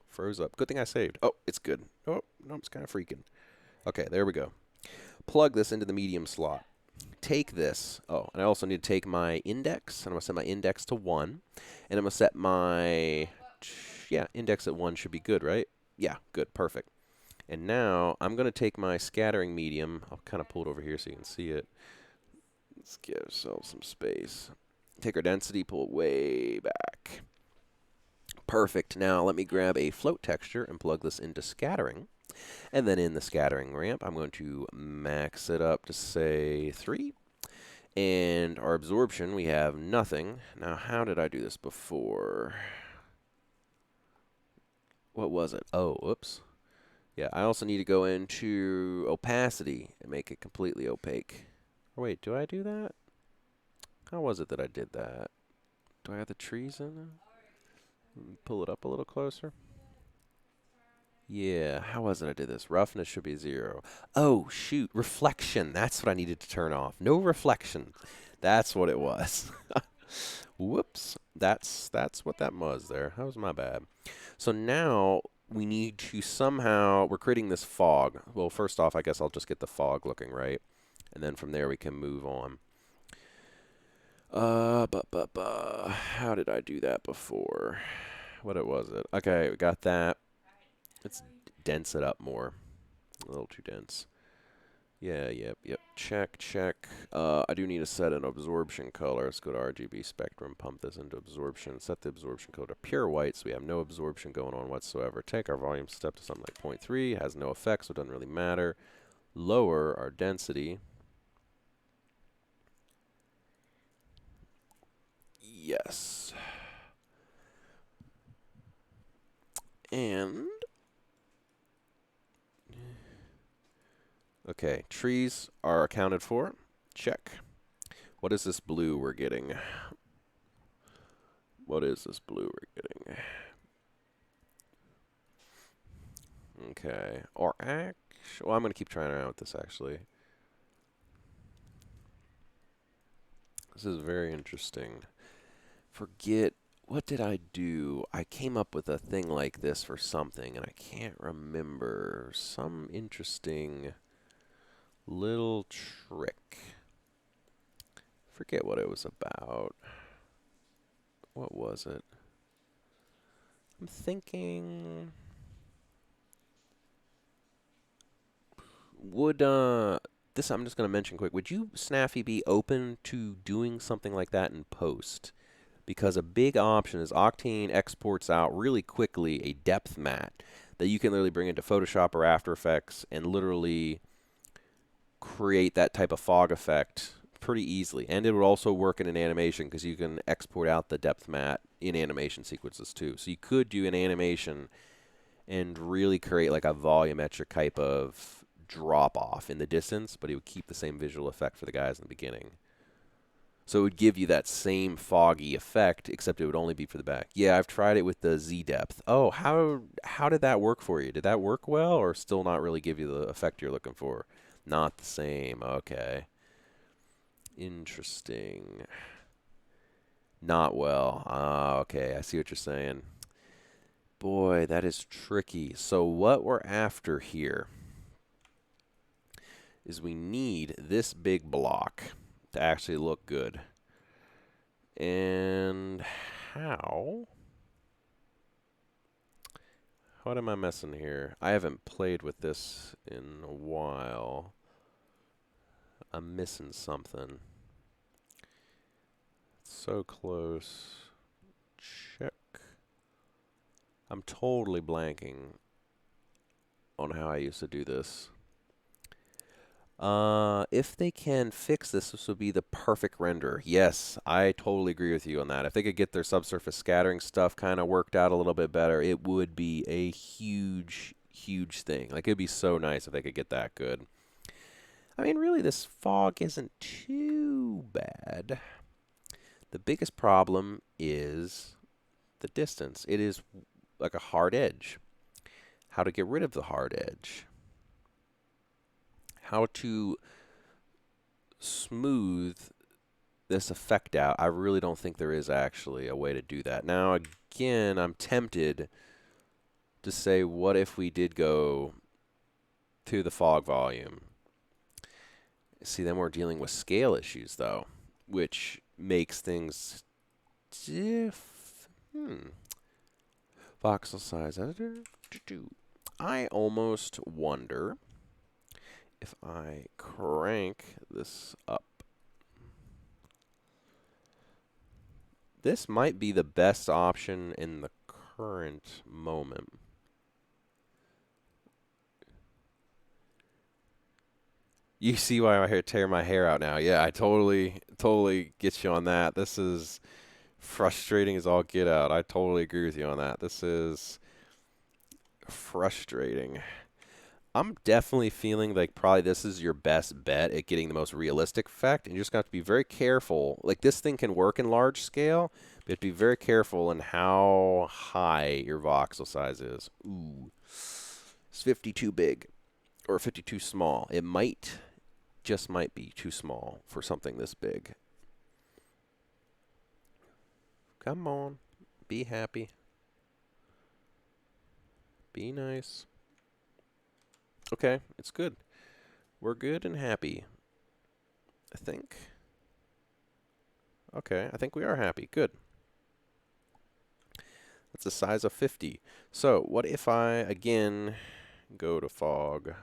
Froze up. Good thing I saved. Oh, it's good. Oh, no, it's kind of freaking. Okay, there we go. Plug this into the medium slot. Take this. Oh, and I also need to take my index, and I'm going to set my index to 1. And I'm going to set my... Yeah, index at 1 should be good, right? Yeah, good, perfect. And now I'm going to take my scattering medium. I'll kind of pull it over here so you can see it. Let's give ourselves some space. Take our density, pull it way back. Perfect. Now let me grab a float texture and plug this into scattering. And then in the scattering ramp, I'm going to max it up to, say, 3. And our absorption, we have nothing. Now, how did I do this before? What was it? Oh, whoops. Yeah, I also need to go into opacity and make it completely opaque. Or wait, do I do that? How was it that I did that? Do I have the trees in there? Pull it up a little closer. Yeah, how was it I did this? Roughness should be 0. Oh, shoot, reflection. That's what I needed to turn off. No reflection. That's what it was. Whoops. That's what that was there. That was my bad. So now we need to somehow, we're creating this fog. Well, first off, I guess I'll just get the fog looking right. And then from there we can move on. How did I do that before? What was it? Okay, we got that. Let's dense it up more. A little too dense. Yeah, yep. Check. I do need to set an absorption color. Let's go to RGB spectrum, pump this into absorption, set the absorption color to pure white so we have no absorption going on whatsoever. Take our volume step to something like 0.3. Has no effect, so it doesn't really matter. Lower our density. Yes. And... okay, trees are accounted for. Check. What is this blue we're getting? What is this blue we're getting? Okay. Or actually, well, I'm going to keep trying around with this, actually. This is very interesting. Forget, what did I do? I came up with a thing like this for something, and I can't remember. Some interesting little trick. Forget what it was about. What was it? I'm thinking... this I'm just going to mention quick. Would you, Snaffy, be open to doing something like that in post? Because a big option is Octane exports out really quickly a depth mat that you can literally bring into Photoshop or After Effects and literally create that type of fog effect pretty easily. And it would also work in an animation because you can export out the depth mat in animation sequences too. So you could do an animation and really create like a volumetric type of drop off in the distance, but it would keep the same visual effect for the guys in the beginning. So it would give you that same foggy effect, except it would only be for the back. Yeah, I've tried it with the Z depth. Oh, how did that work for you? Did that work well, or still not really give you the effect you're looking for? Not the same. Okay. Interesting. Not well. Ah, okay. I see what you're saying. Boy, that is tricky. So what we're after here is we need this big block to actually look good. And how? What am I messing here? I haven't played with this in a while. I'm missing something. So close. Check. I'm totally blanking on how I used to do this. If they can fix this, this would be the perfect render. Yes, I totally agree with you on that. If they could get their subsurface scattering stuff kind of worked out a little bit better, it would be a huge, huge thing. Like, it'd be so nice if they could get that good. I mean, really, this fog isn't too bad. The biggest problem is the distance. It is like a hard edge. How to get rid of the hard edge. How to smooth this effect out. I really don't think there is actually a way to do that. Now, again, I'm tempted to say, what if we did go to the fog volume? See, then we're dealing with scale issues, though, which makes things Voxel size editor. I almost wonder if I crank this up. This might be the best option in the current moment. You see why I tear my hair out now. Yeah, I totally get you on that. This is frustrating as all get out. I totally agree with you on that. This is frustrating. I'm definitely feeling like probably this is your best bet at getting the most realistic effect, and you just got to be very careful. Like, this thing can work in large scale, but you have to be very careful in how high your voxel size is. Ooh, it's 52 big or 52 small. It just might be too small for something this big. Come on, be happy, be nice. Okay, it's good. We're good and happy, I think. Okay, I think we are happy. Good. That's a size of 50. So what if I, again, go to fog,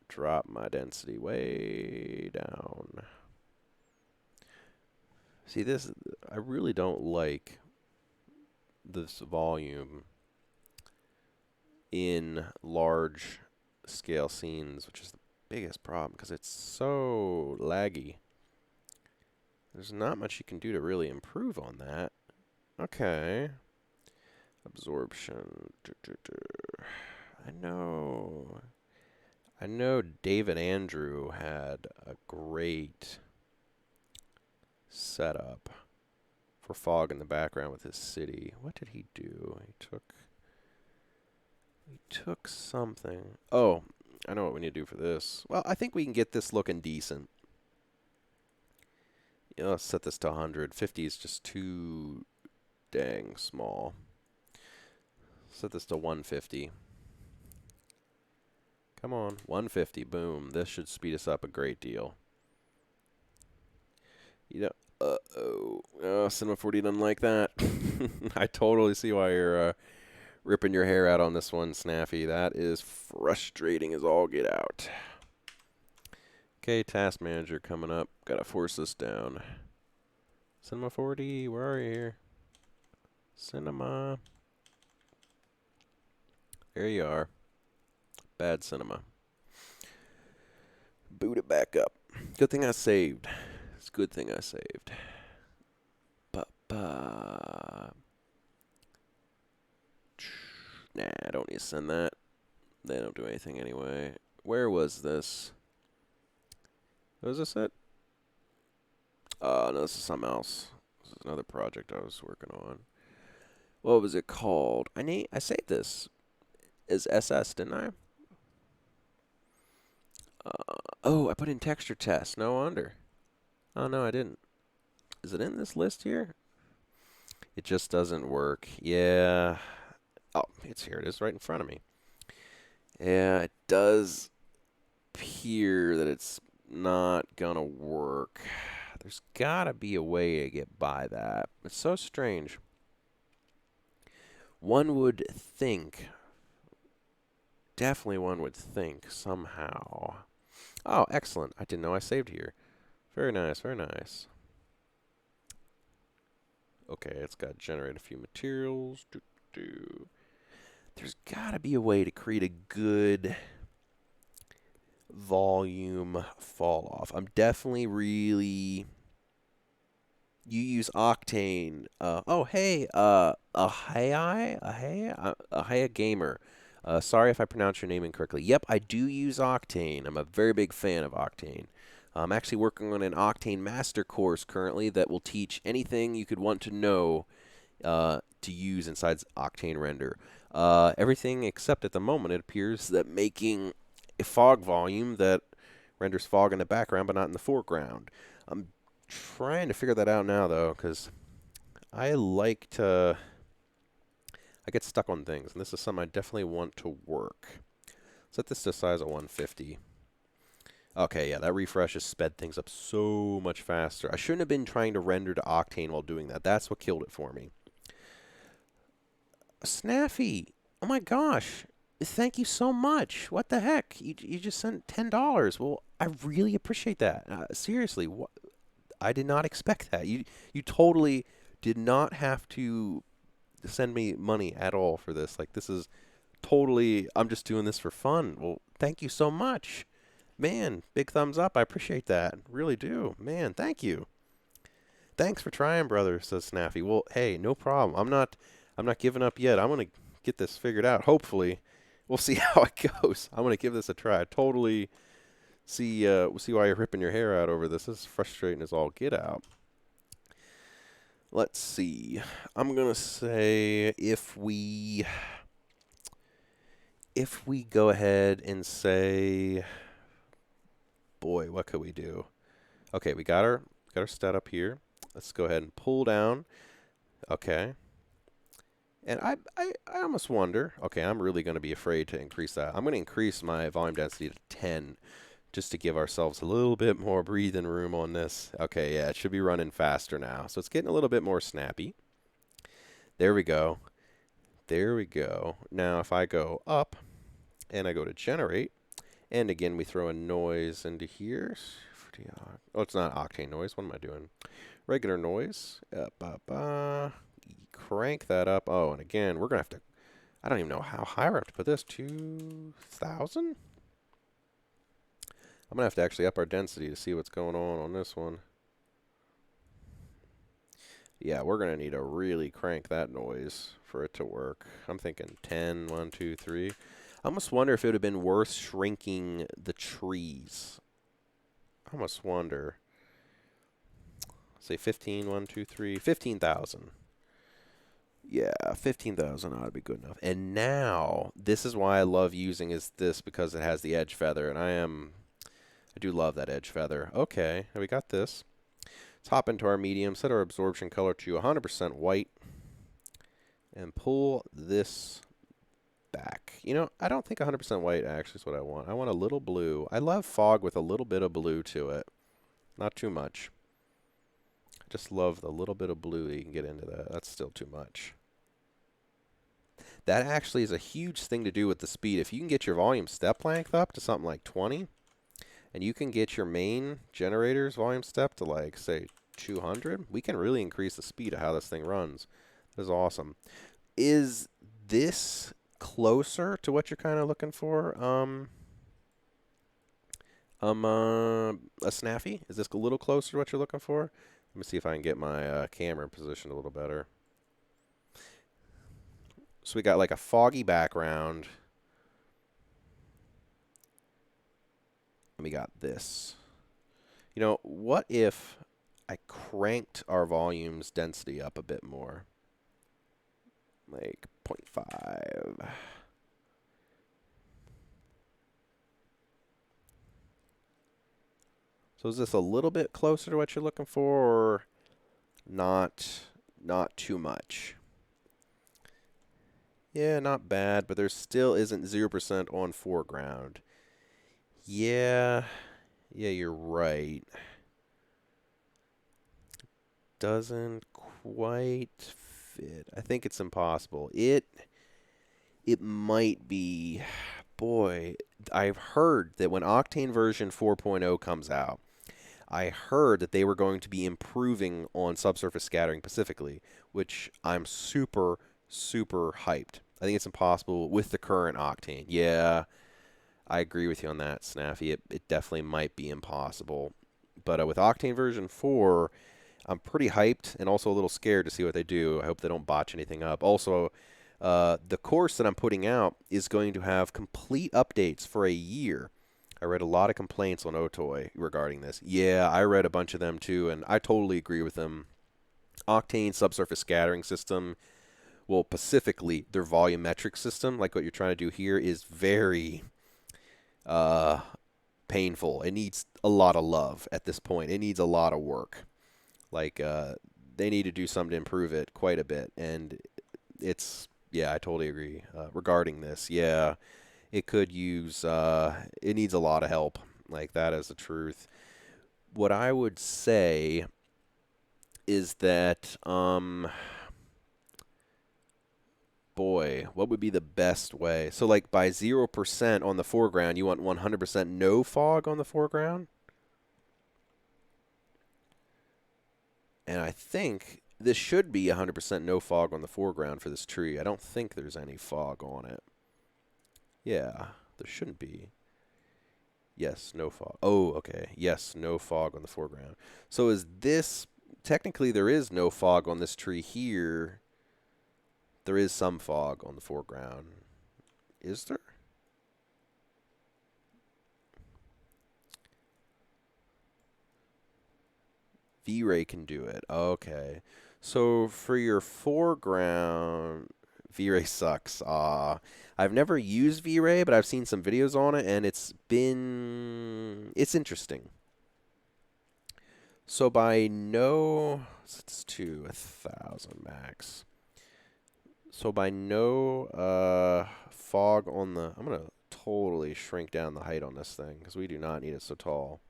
drop my density way down. See, this, I really don't like this volume in large scale scenes, which is the biggest problem because it's so laggy. There's not much you can do to really improve on that. Okay. Absorption. I know David Andrew had a great setup for fog in the background with his city. What did he do? He took something. Oh, I know what we need to do for this. Well, I think we can get this looking decent. Yeah, let's set this to 100. 50 is just too dang small. Set this to 150. Come on, 150. Boom. This should speed us up a great deal. You know, Cinema 40 doesn't like that. I totally see why you're ripping your hair out on this one, Snaffy. That is frustrating as all get out. Okay, task manager coming up. Gotta force this down. Cinema 4D, where are you here? Cinema. There you are. Bad cinema. Boot it back up. Good thing I saved. It's a good thing I saved. Nah, I don't need to send that. They don't do anything anyway. Where was this? Was this it? No, this is something else. This is another project I was working on. What was it called? I saved this as SS, didn't I? Oh, I put in texture test. No wonder. Oh, no, I didn't. Is it in this list here? It just doesn't work. Yeah. Oh, here it is right in front of me. Yeah, it does appear that it's not gonna work. There's gotta be a way to get by that. It's so strange. One would think, definitely one would think somehow. Oh, excellent. I didn't know I saved here. Very nice, very nice. Okay, it's got to generate a few materials. There's got to be a way to create a good volume fall off. I'm definitely really... You use Octane. Oh, hey, Ahaya Gamer. Sorry if I pronounce your name incorrectly. Yep, I do use Octane. I'm a very big fan of Octane. I'm actually working on an Octane Master course currently that will teach anything you could want to know to use inside Octane Render. Everything except at the moment it appears that making a fog volume that renders fog in the background but not in the foreground. I'm trying to figure that out now, though, because I get stuck on things, and this is something I definitely want to work. Set this to size of 150. Okay, yeah, that refresh has sped things up so much faster. I shouldn't have been trying to render to Octane while doing that. That's what killed it for me. Snaffy, oh my gosh, thank you so much. What the heck? You just sent $10. Well, I really appreciate that. Seriously, I did not expect that. You totally did not have to send me money at all for this. Like, this is totally, I'm just doing this for fun. Well, thank you so much. Man, big thumbs up. I appreciate that. Really do. Man, thank you. Thanks for trying, brother, says Snaffy. Well, hey, no problem. I'm not giving up yet. I'm going to get this figured out. Hopefully. We'll see how it goes. I'm going to give this a try. Totally we'll see why you're ripping your hair out over this. This is frustrating as all get out. Let's see. I'm going to say if we go ahead and say, boy, what could we do? Okay, we got our stat up here. Let's go ahead and pull down. Okay. And I almost wonder, okay, I'm really going to be afraid to increase that. I'm going to increase my volume density to 10 just to give ourselves a little bit more breathing room on this. Okay, yeah, it should be running faster now. So it's getting a little bit more snappy. There we go. There we go. Now if I go up and I go to generate, and again we throw a noise into here. Oh, it's not Octane noise. What am I doing? Regular noise. Crank that up. Oh, and again, we're going to have to, I don't even know how high we have to put this. 2,000? I'm going to have to actually up our density to see what's going on this one. Yeah, we're going to need to really crank that noise for it to work. I'm thinking 10, 1, 2, 3. I almost wonder if it would have been worth shrinking the trees. I almost wonder. Say 15, 1, 2, 3, 15,000. Yeah, 15,000 ought to be good enough. And now, this is why I love using this because it has the edge feather, and I do love that edge feather. Okay, now we got this. Let's hop into our medium, set our absorption color to 100% white, and pull this back. You know, I don't think 100% white actually is what I want. I want a little blue. I love fog with a little bit of blue to it. Not too much. I just love the little bit of blue you can get into that. That's still too much. That actually is a huge thing to do with the speed. If you can get your volume step length up to something like 20, and you can get your main generator's volume step to like, say, 200, we can really increase the speed of how this thing runs. This is awesome. Is this closer to what you're kind of looking for? A snaffy? Is this a little closer to what you're looking for? Let me see if I can get my camera in position a little better. So we got like a foggy background. And we got this. You know, what if I cranked our volume's density up a bit more? Like 0.5. So is this a little bit closer to what you're looking for, or not too much? Yeah, not bad, but there still isn't 0% on foreground. Yeah, you're right. Doesn't quite fit. I think it's impossible. It might be. Boy, I've heard that when Octane version 4.0 comes out, I heard that they were going to be improving on subsurface scattering specifically, which I'm super, super hyped. I think it's impossible with the current Octane. Yeah, I agree with you on that, Snaffy. It definitely might be impossible. But with Octane version 4, I'm pretty hyped and also a little scared to see what they do. I hope they don't botch anything up. Also, the course that I'm putting out is going to have complete updates for a year. I read a lot of complaints on Otoy regarding this. Yeah, I read a bunch of them too, and I totally agree with them. Octane subsurface scattering system, well, specifically their volumetric system, like what you're trying to do here, is very painful. It needs a lot of love at this point. It needs a lot of work. Like, they need to do something to improve it quite a bit, and it's, yeah, I totally agree regarding this. Yeah. It could use, it needs a lot of help. Like, that is the truth. What I would say is that, boy, what would be the best way? So, like, by 0% on the foreground, you want 100% no fog on the foreground? And I think this should be 100% no fog on the foreground for this tree. I don't think there's any fog on it. Yeah, there shouldn't be. Yes, no fog. Oh, okay. Yes, no fog on the foreground. So is this, technically there is no fog on this tree here. There is some fog on the foreground. Is there? V-Ray can do it. Okay. So for your foreground, V-Ray sucks. I've never used V-Ray, but I've seen some videos on it, and it's interesting. So by no, it's to 1,000 max. So by no fog on the, I'm going to totally shrink down the height on this thing, because we do not need it so tall.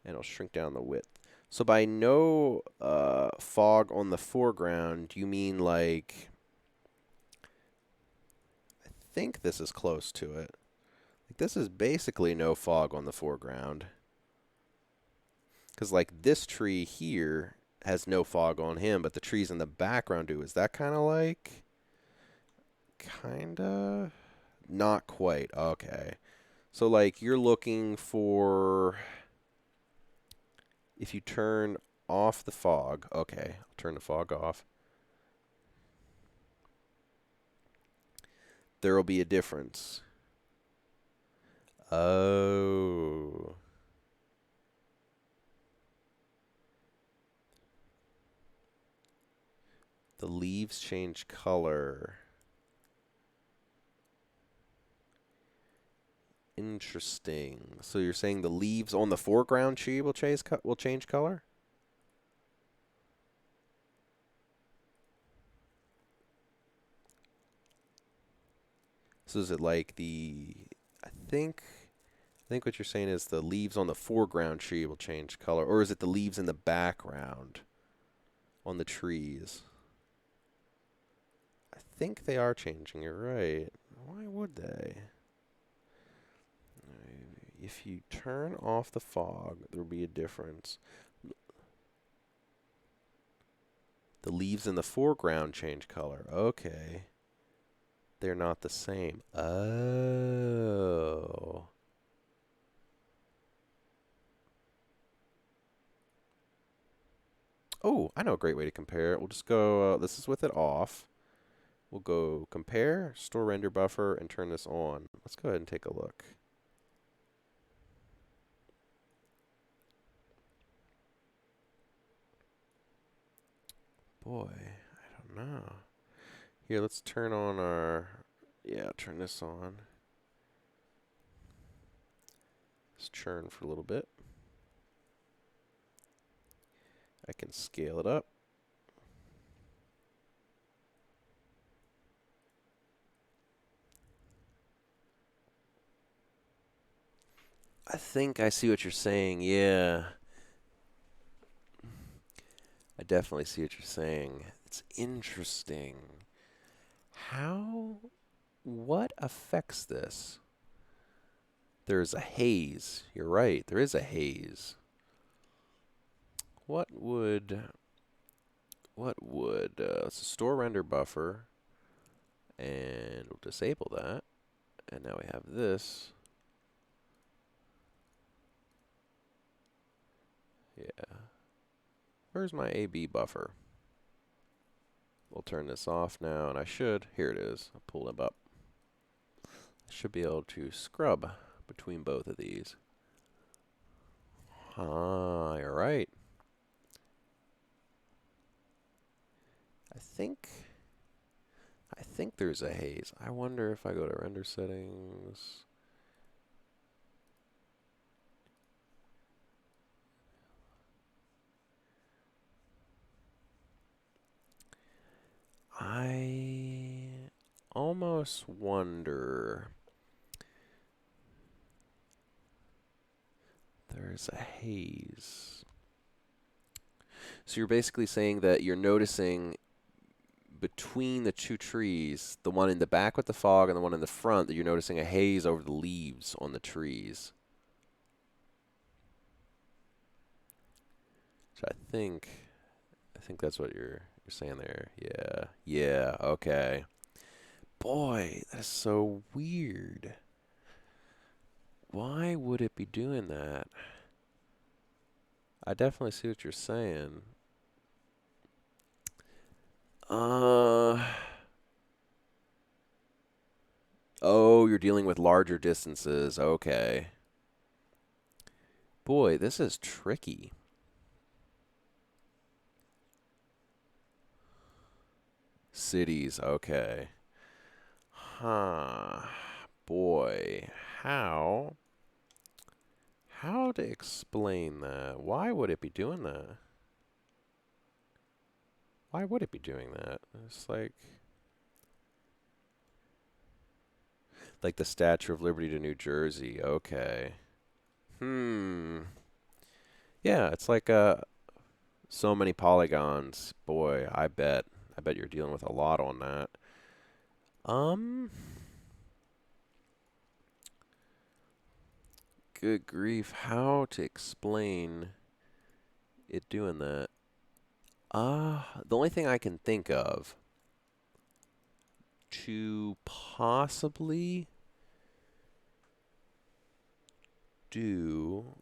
And it'll shrink down the width. So by no fog on the foreground, you mean like, I think this is close to it. Like, this is basically no fog on the foreground. Because like this tree here has no fog on him, but the trees in the background do. Is that kind of like, kinda? Not quite. Okay. So like you're looking for, if you turn off the fog, okay, I'll turn the fog off. There will be a difference. Oh. The leaves change color. Interesting. So you're saying the leaves on the foreground tree will change color? So is it like I think what you're saying is the leaves on the foreground tree will change color, or is it the leaves in the background on the trees? I think they are changing, you're right. Why would they? if you turn off the fog, there will be a difference. The leaves in the foreground change color. Okay. They're not the same. Oh. Oh, I know a great way to compare it. We'll just go, this is with it off. We'll go compare, store render buffer, and turn this on. Let's go ahead and take a look. Boy, I don't know. Here, let's turn on our, yeah, turn this on. Let's churn for a little bit. I can scale it up. I think I see what you're saying, yeah. I definitely see what you're saying. It's interesting. What affects this? There's a haze. You're right, there is a haze. What would, let's store render buffer, and we'll disable that. And now we have this. Yeah. Where's my AB buffer? We'll turn this off now, and here it is. I'll pull them up. I should be able to scrub between both of these. Ah, you're right. I think there's a haze. I wonder if I go to render settings. I almost wonder. There's a haze. So you're basically saying that you're noticing between the two trees, the one in the back with the fog and the one in the front, that you're noticing a haze over the leaves on the trees. So I think that's what you're saying there. Yeah. Yeah, okay. Boy, that's so weird. Why would it be doing that? I definitely see what you're saying. Oh, you're dealing with larger distances. Okay. Boy, this is tricky. Cities, okay. Huh. Boy, how to explain that? Why would it be doing that? Why would it be doing that? It's like the Statue of Liberty to New Jersey. Okay. Yeah, it's like so many polygons. Boy, I bet you're dealing with a lot on that. Good grief, how to explain it doing that? The only thing I can think of to possibly do,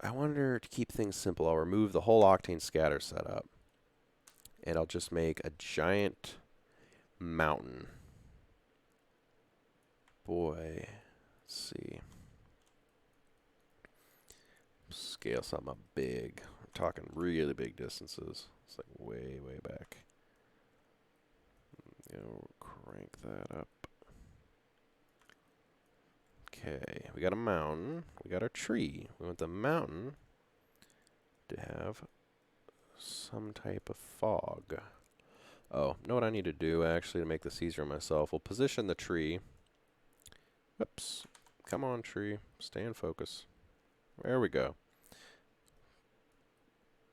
I wonder, to keep things simple, I'll remove the whole Octane scatter setup, and I'll just make a giant mountain. Boy, let's see. Scale something up big. We're talking really big distances. It's like way, way back. Crank that up. Okay, we got a mountain. We got our tree. We want the mountain to have some type of fog. Oh, know what I need to do actually to make this easier on myself? We'll position the tree. Oops. Come on, tree. Stay in focus. There we go.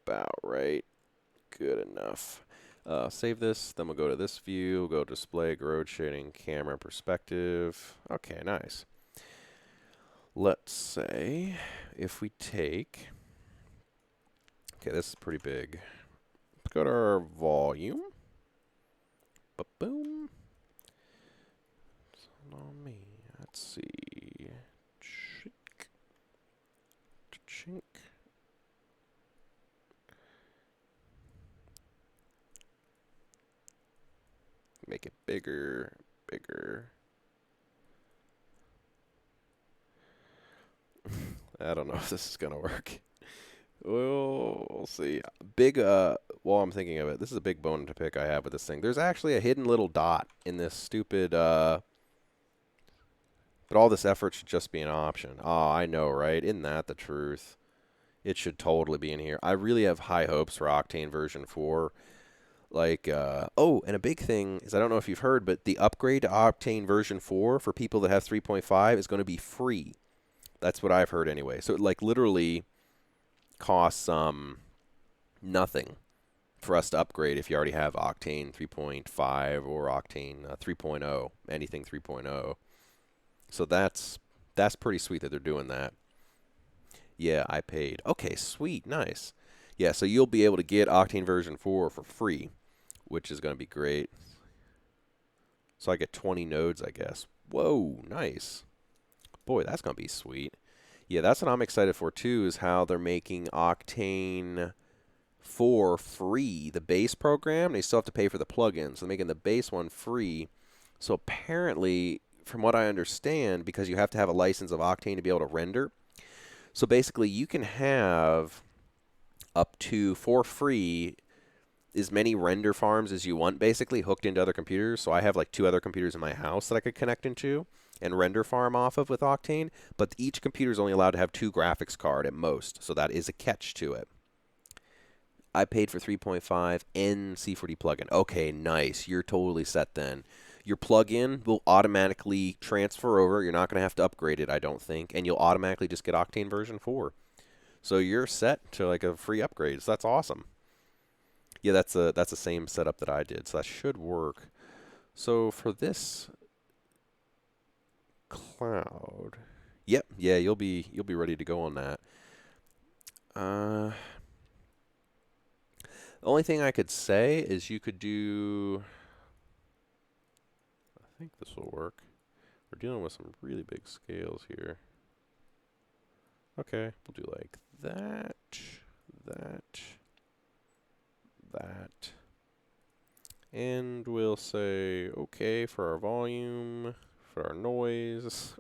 About right. Good enough. Save this, then we'll go to this view, we'll go display, road shading, camera, perspective. Okay, nice. let's say if we take, okay, this is pretty big. Let's go to our volume. Ba-boom. On me. Let's see. Chink. Chink. Make it bigger, bigger. I don't know if this is gonna work. We'll see. Big, while I'm thinking of it, this is a big bone to pick I have with this thing. There's actually a hidden little dot in this stupid, but all this effort should just be an option. Oh, I know, right? Isn't that the truth? It should totally be in here. I really have high hopes for Octane version 4. Like, oh, and a big thing is, I don't know if you've heard, but the upgrade to Octane version 4 for people that have 3.5 is going to be free. That's what I've heard anyway. So it, like, literally costs nothing for us to upgrade if you already have Octane 3.5 or Octane 3.0, anything 3.0. So that's pretty sweet that they're doing that. Yeah, I paid. Okay, sweet, nice. Yeah, so you'll be able to get Octane version 4 for free, which is going to be great. So I get 20 nodes, I guess. Whoa, nice. Boy, that's going to be sweet. Yeah, that's what I'm excited for, too, is how they're making Octane 4 free. The base program, they still have to pay for the plugins. So they're making the base one free. So apparently, from what I understand, because you have to have a license of Octane to be able to render, so basically you can have up to, for free, as many render farms as you want, basically, hooked into other computers. So I have like 2 other computers in my house that I could connect into and render farm off of with Octane. But each computer is only allowed to have 2 graphics cards at most. So that is a catch to it. I paid for 3.5 and C4D plugin. Okay, nice. You're totally set then. Your plugin will automatically transfer over. You're not going to have to upgrade it, I don't think. And you'll automatically just get Octane version 4. So you're set to like a free upgrade. So that's awesome. Yeah, that's the same setup that I did. So that should work. So for this cloud, yep, yeah, you'll be ready to go on that. The only thing I could say is you could do, I think this will work. We're dealing with some really big scales here. Okay, we'll do like that, that, that. And we'll say okay for our volume, for our noise.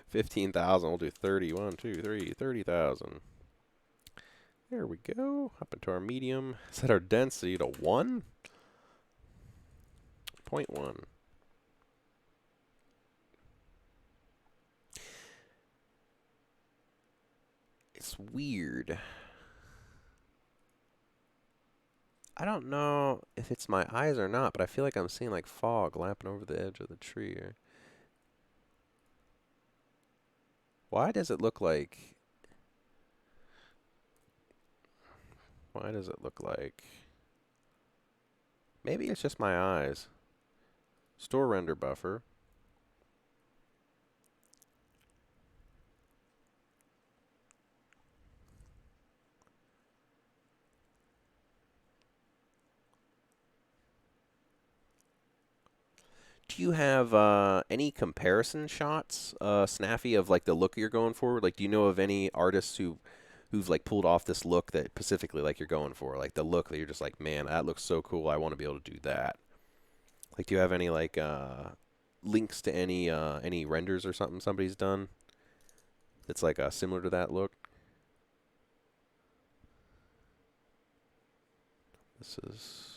15,000, we'll do 30. 1, 2, 3, 30,000. There we go. Up into our medium. Set our density to 1. 0.1. It's weird. I don't know if it's my eyes or not, but I feel like I'm seeing like fog lapping over the edge of the tree here. Why does it look like... Why does it look like... Maybe it's just my eyes. Store render buffer. Do you have any comparison shots, Snaffy, of like the look you're going for? Like, do you know of any artists who've like pulled off this look that specifically like you're going for? Like the look that you're just like, man, that looks so cool. I want to be able to do that. Like, do you have any like links to any renders or something somebody's done that's like similar to that look? This is...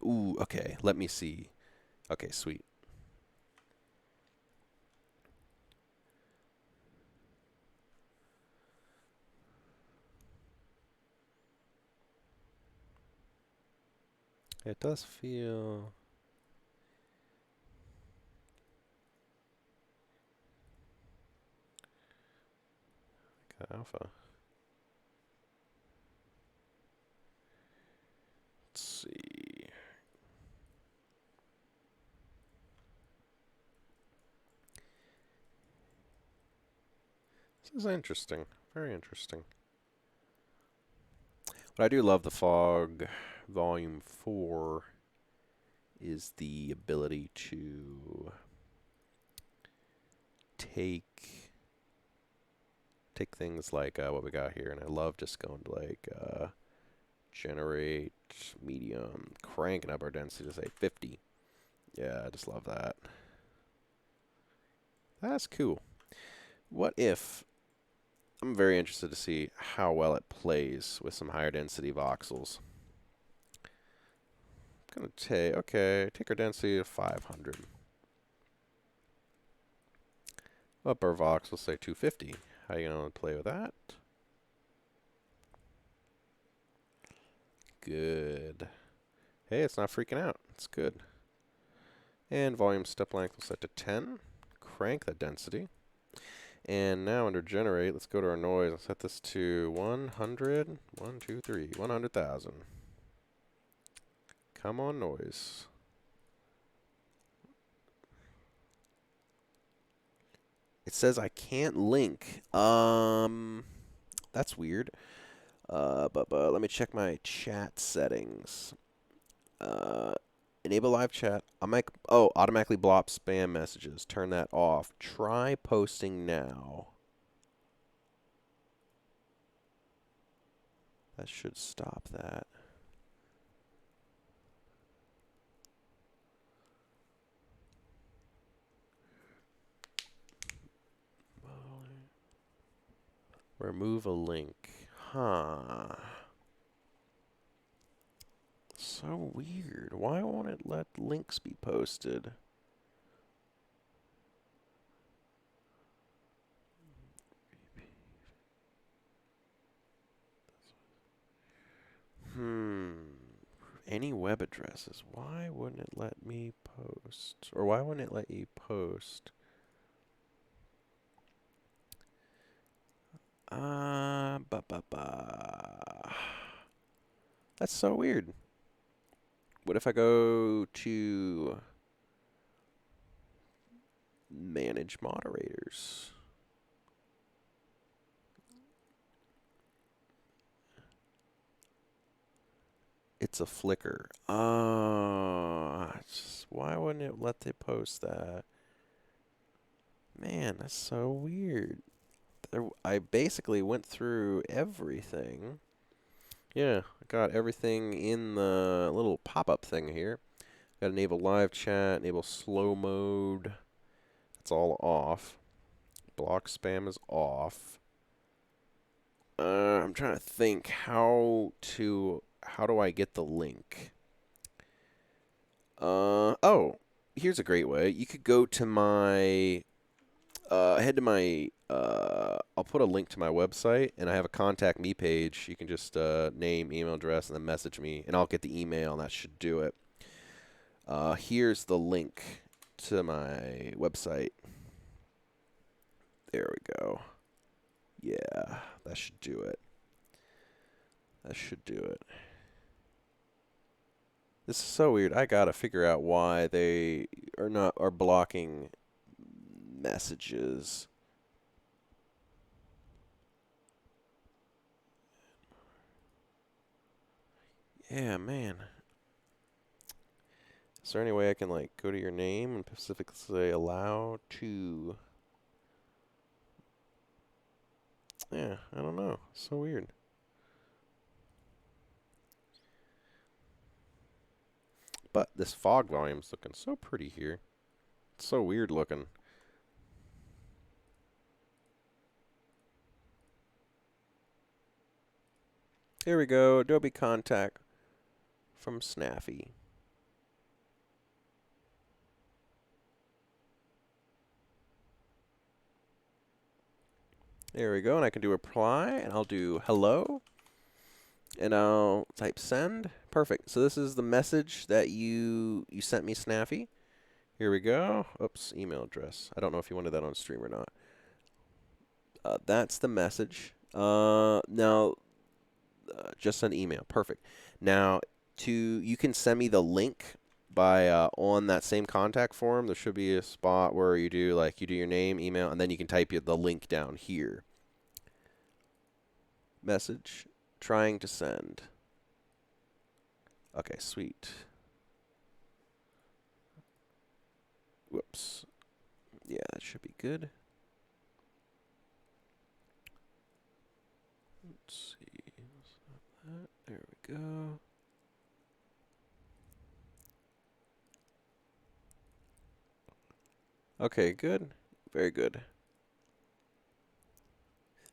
Ooh, okay. Let me see. Okay, sweet. It does feel... like alpha. Let's see. This is interesting. Very interesting. What I do love the Fog Volume 4 is the ability to take things like what we got here, and I love just going to like generate medium, cranking up our density to say 50. Yeah, I just love that. That's cool. What if, I'm very interested to see how well it plays with some higher density voxels. I'm going to take our density to 500. Up our vox, we'll say 250. How are you going to play with that? Good. Hey, it's not freaking out. It's good. And volume step length we'll set to 10. Crank that density. And now under generate, let's go to our noise and set this to 100. 1, 2, 3. 100,000. Come on, noise. It says I can't link. That's weird. But let me check my chat settings. Enable live chat. Automatically blop spam messages. Turn that off. Try posting now. That should stop that. Remove a link. Huh. So weird. Why won't it let links be posted? Any web addresses. Why wouldn't it let me post? Or why wouldn't it let you post? That's so weird. What if I go to manage moderators? It's a flicker. Why wouldn't it let they post that? Man, that's so weird. I basically went through everything. Yeah, I got everything in the little pop-up thing here. Got enable live chat, enable slow mode. That's all off. Block spam is off. I'm trying to think how do I get the link? Here's a great way. You could go to my head to my I'll put a link to my website, and I have a contact me page. You can just name, email address, and then message me, and I'll get the email, and that should do it. Here's the link to my website. There we go. Yeah, that should do it. That should do it. This is so weird. I gotta figure out why they are blocking messages. Yeah, man. Is there any way I can like go to your name and specifically say allow to? Yeah, I don't know. So weird. But this fog volume's looking so pretty here. It's so weird looking. Here we go. Adobe Contact from Snaffy. There we go, and I can do reply, and I'll do hello, and I'll type send. Perfect. So this is the message that you sent me, Snaffy. Here we go. Oops, email address. I don't know if you wanted that on stream or not. That's the message. Now, just send email. Perfect. Now, you can send me the link by on that same contact form. There should be a spot where you do your name, email, and then you can type the link down here. Message. Trying to send. Okay, sweet. Whoops. Yeah, that should be good. Let's see. There we go. Okay, good. Very good.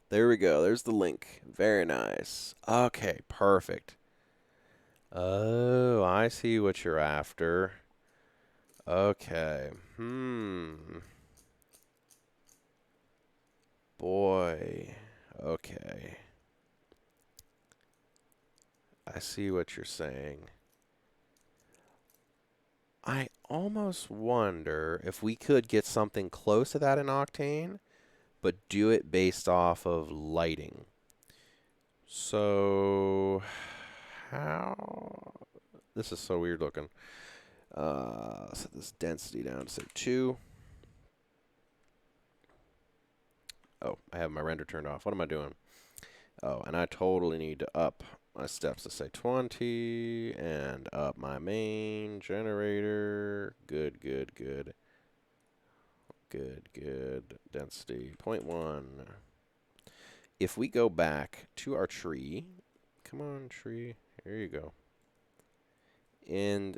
There we go. There's the link. Very nice. Okay, perfect. Oh, I see what you're after. Okay. Boy. Okay. I see what you're saying. I almost wonder if we could get something close to that in Octane, but do it based off of lighting. So, how? This is so weird looking. Set this density down to say 2. Oh, I have my render turned off. What am I doing? Oh, and I totally need to up my steps to say 20 and up my main generator. Good, good, good. Good, good. Density 0.1. If we go back to our tree, come on, tree. Here you go. And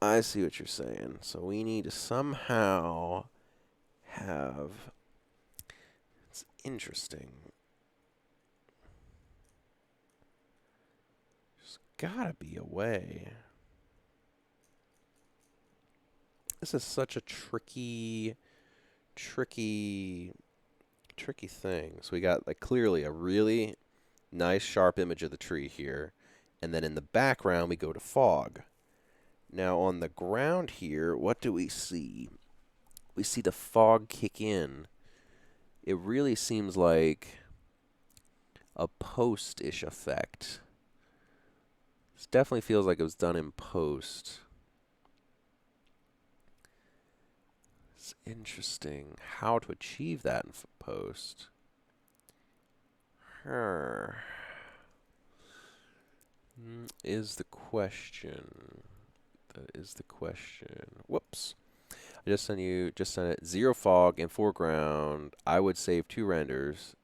I see what you're saying. So we need to somehow have. It's interesting. There's gotta be a way. This is such a tricky thing. So we got like clearly a really nice sharp image of the tree here. And then in the background we go to fog. Now on the ground here, what do we see? We see the fog kick in. It really seems like a post-ish effect. This definitely feels like it was done in post. It's interesting how to achieve that in post. Is the question. That is the question. Whoops. I just sent it 0 fog and foreground. I would save 2 renders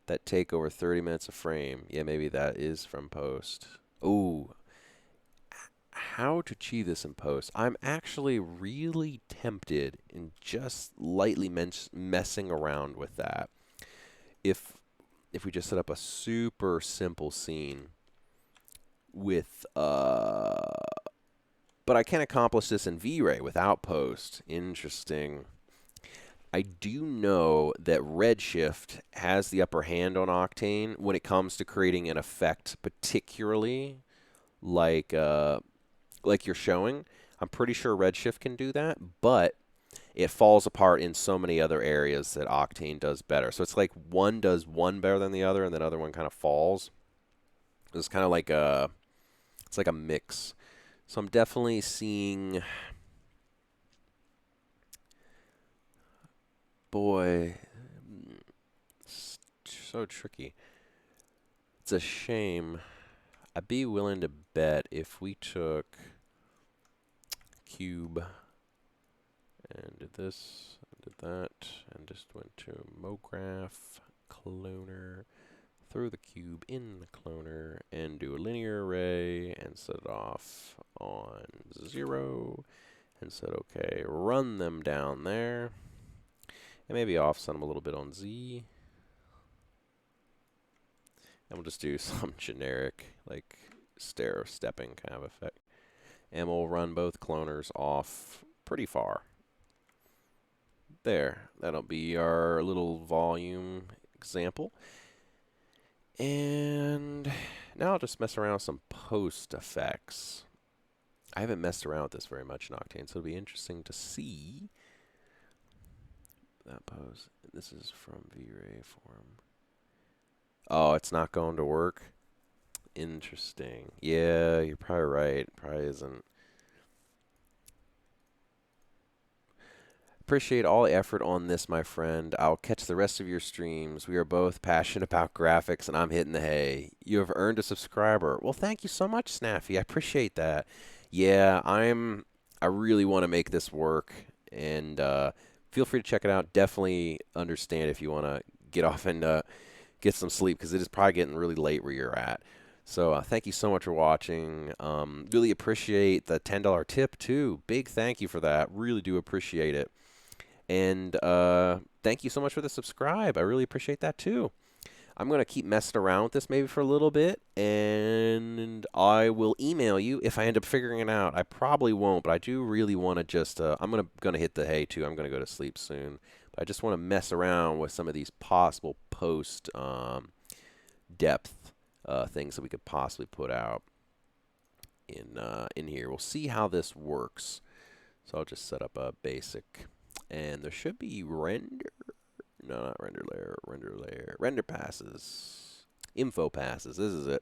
that take over 30 minutes a frame. Yeah, maybe that is from post. Ooh. How to achieve this in post? I'm actually really tempted in just lightly messing around with that. If we just set up a super simple scene with but I can accomplish this in V-Ray without post. Interesting. I do know that Redshift has the upper hand on Octane when it comes to creating an effect, particularly like you're showing. I'm pretty sure Redshift can do that, but it falls apart in so many other areas that Octane does better. So it's like one does one better than the other, and then the other one kind of falls. It's kind of like it's like a mix. So I'm definitely seeing, boy, it's so tricky. It's a shame. I'd be willing to bet if we took cube and did this, and did that, and just went to MoGraph, cloner, throw the cube in the cloner, and do a linear array, and set it off on 0, and said, okay, run them down there, and maybe offset them a little bit on Z, and we'll just do some generic, like, stair-stepping kind of effect. And we'll run both cloners off pretty far. There, that'll be our little volume example. And now I'll just mess around with some post effects. I haven't messed around with this very much in Octane, so it'll be interesting to see that pose. This is from V-Ray form. Oh, it's not going to work? Interesting. Yeah, you're probably right. Probably isn't. appreciate all the effort on this, my friend. I'll catch the rest of your streams. We are both passionate about graphics, and I'm hitting the hay. You have earned a subscriber. Well, thank you so much, Snaffy. I appreciate that. Yeah, I really want to make this work, and feel free to check it out. Definitely understand if you want to get off and get some sleep, because it is probably getting really late where you're at. So thank you so much for watching. Really appreciate the $10 tip too. Big thank you for that. Really do appreciate it. And thank you so much for the subscribe. I really appreciate that too. I'm going to keep messing around with this maybe for a little bit, and I will email you if I end up figuring it out. I probably won't, but I do really want to just, I'm gonna hit the hay too. I'm going to go to sleep soon. But I just want to mess around with some of these possible post depth things that we could possibly put out in here. We'll see how this works. So I'll just set up a basic, and there should be render. No, not render layer. Render layer. Render passes. Info passes. This is it.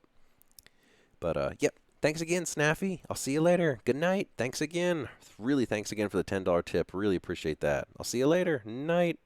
But yep. Thanks again, Snaffy. I'll see you later. Good night. Thanks again. Really, thanks again for the $10 tip. Really appreciate that. I'll see you later. Night.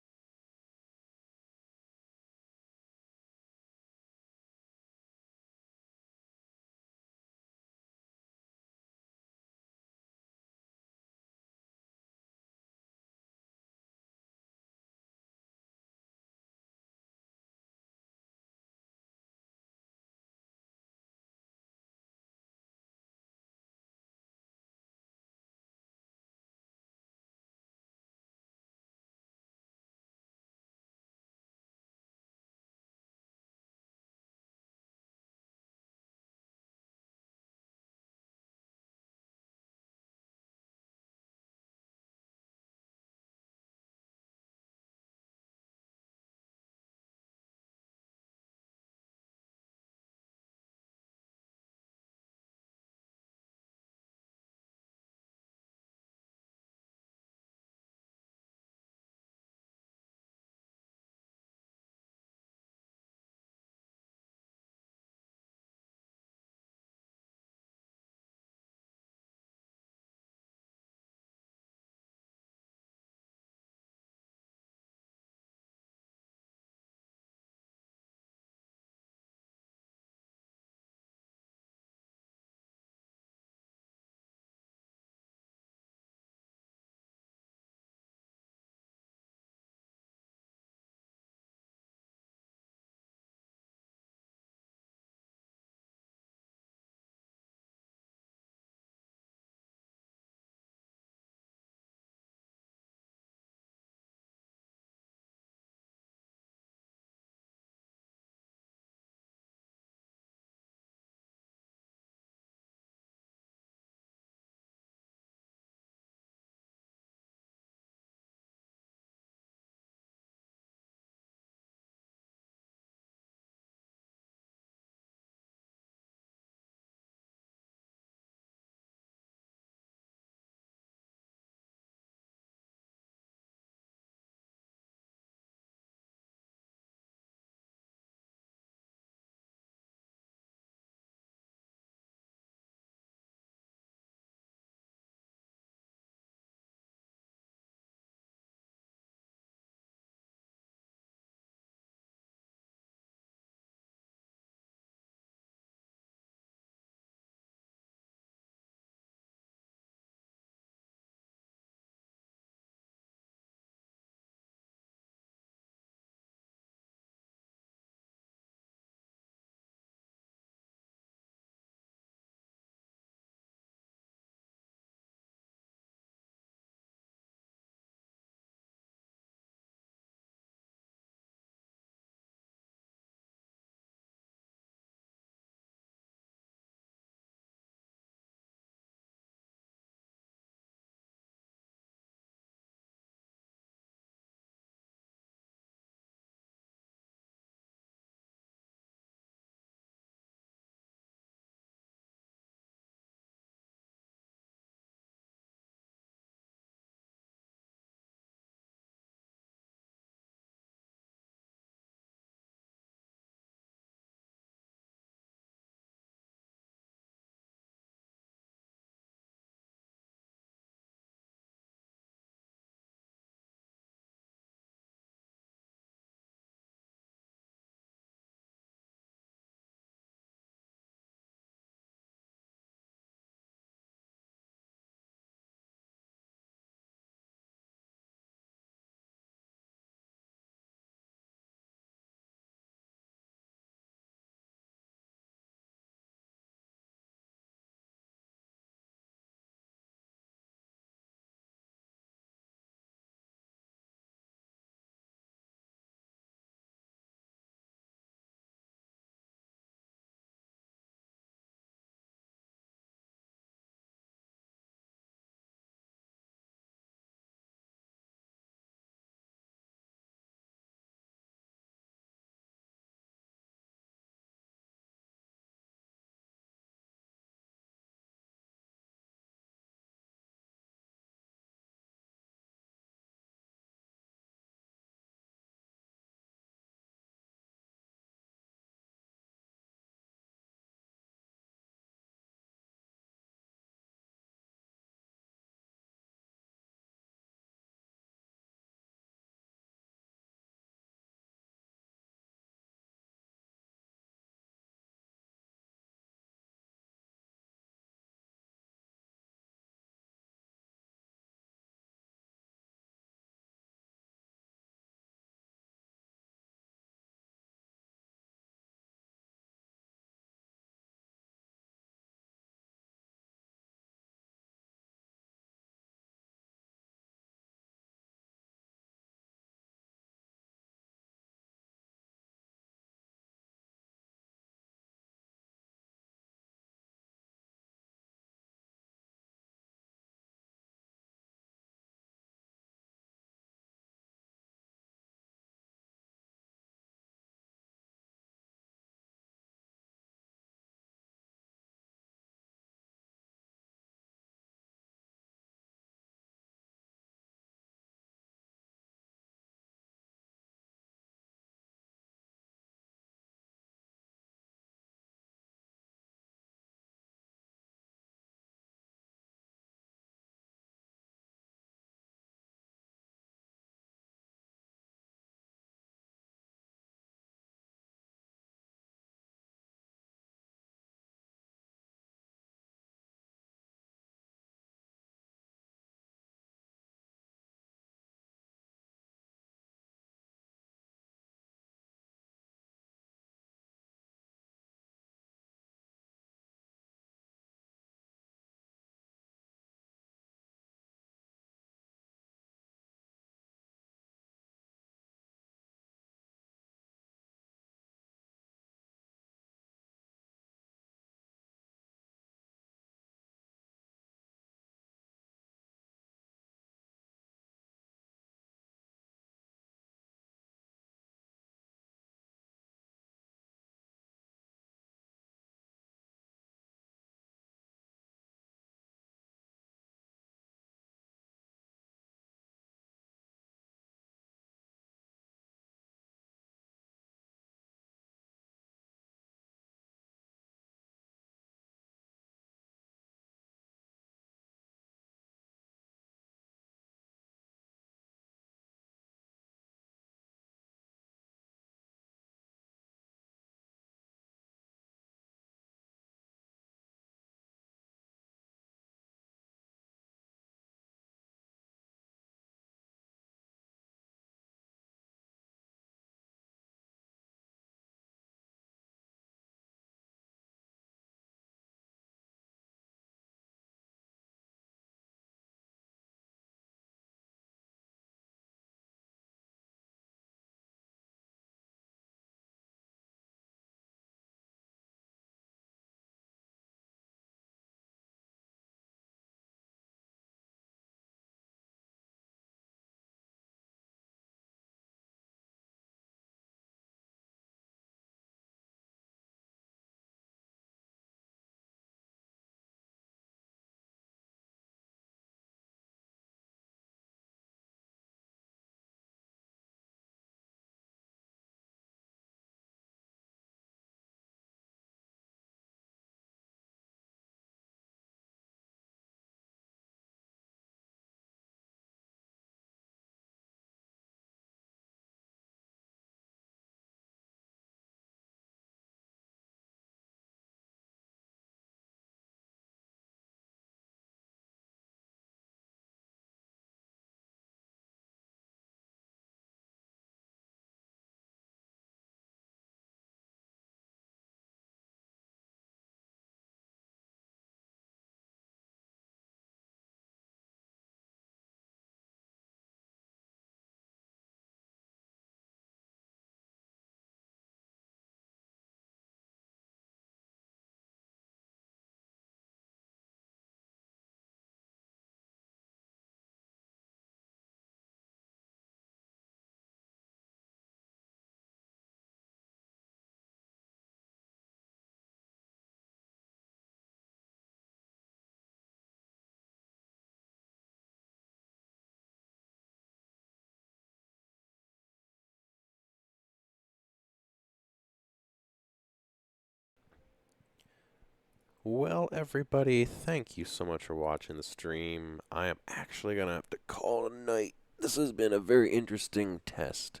Well, everybody, thank you so much for watching the stream. I am actually going to have to call it a night. This has been a very interesting test.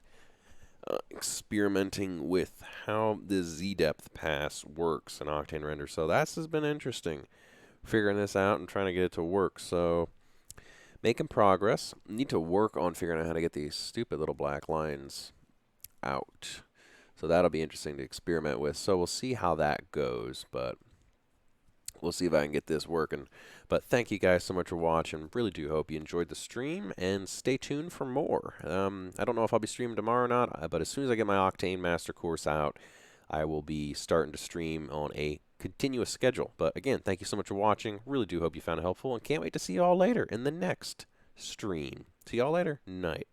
Experimenting with how the Z-depth pass works in Octane Render. So this has been interesting, figuring this out and trying to get it to work. So making progress. Need to work on figuring out how to get these stupid little black lines out. So that'll be interesting to experiment with. So we'll see how that goes, but we'll see if I can get this working. But thank you guys so much for watching. Really do hope you enjoyed the stream, and stay tuned for more. I don't know if I'll be streaming tomorrow or not, but as soon as I get my Octane Master course out, I will be starting to stream on a continuous schedule. But again, thank you so much for watching. Really do hope you found it helpful, and can't wait to see you all later in the next stream. See y'all later. Night.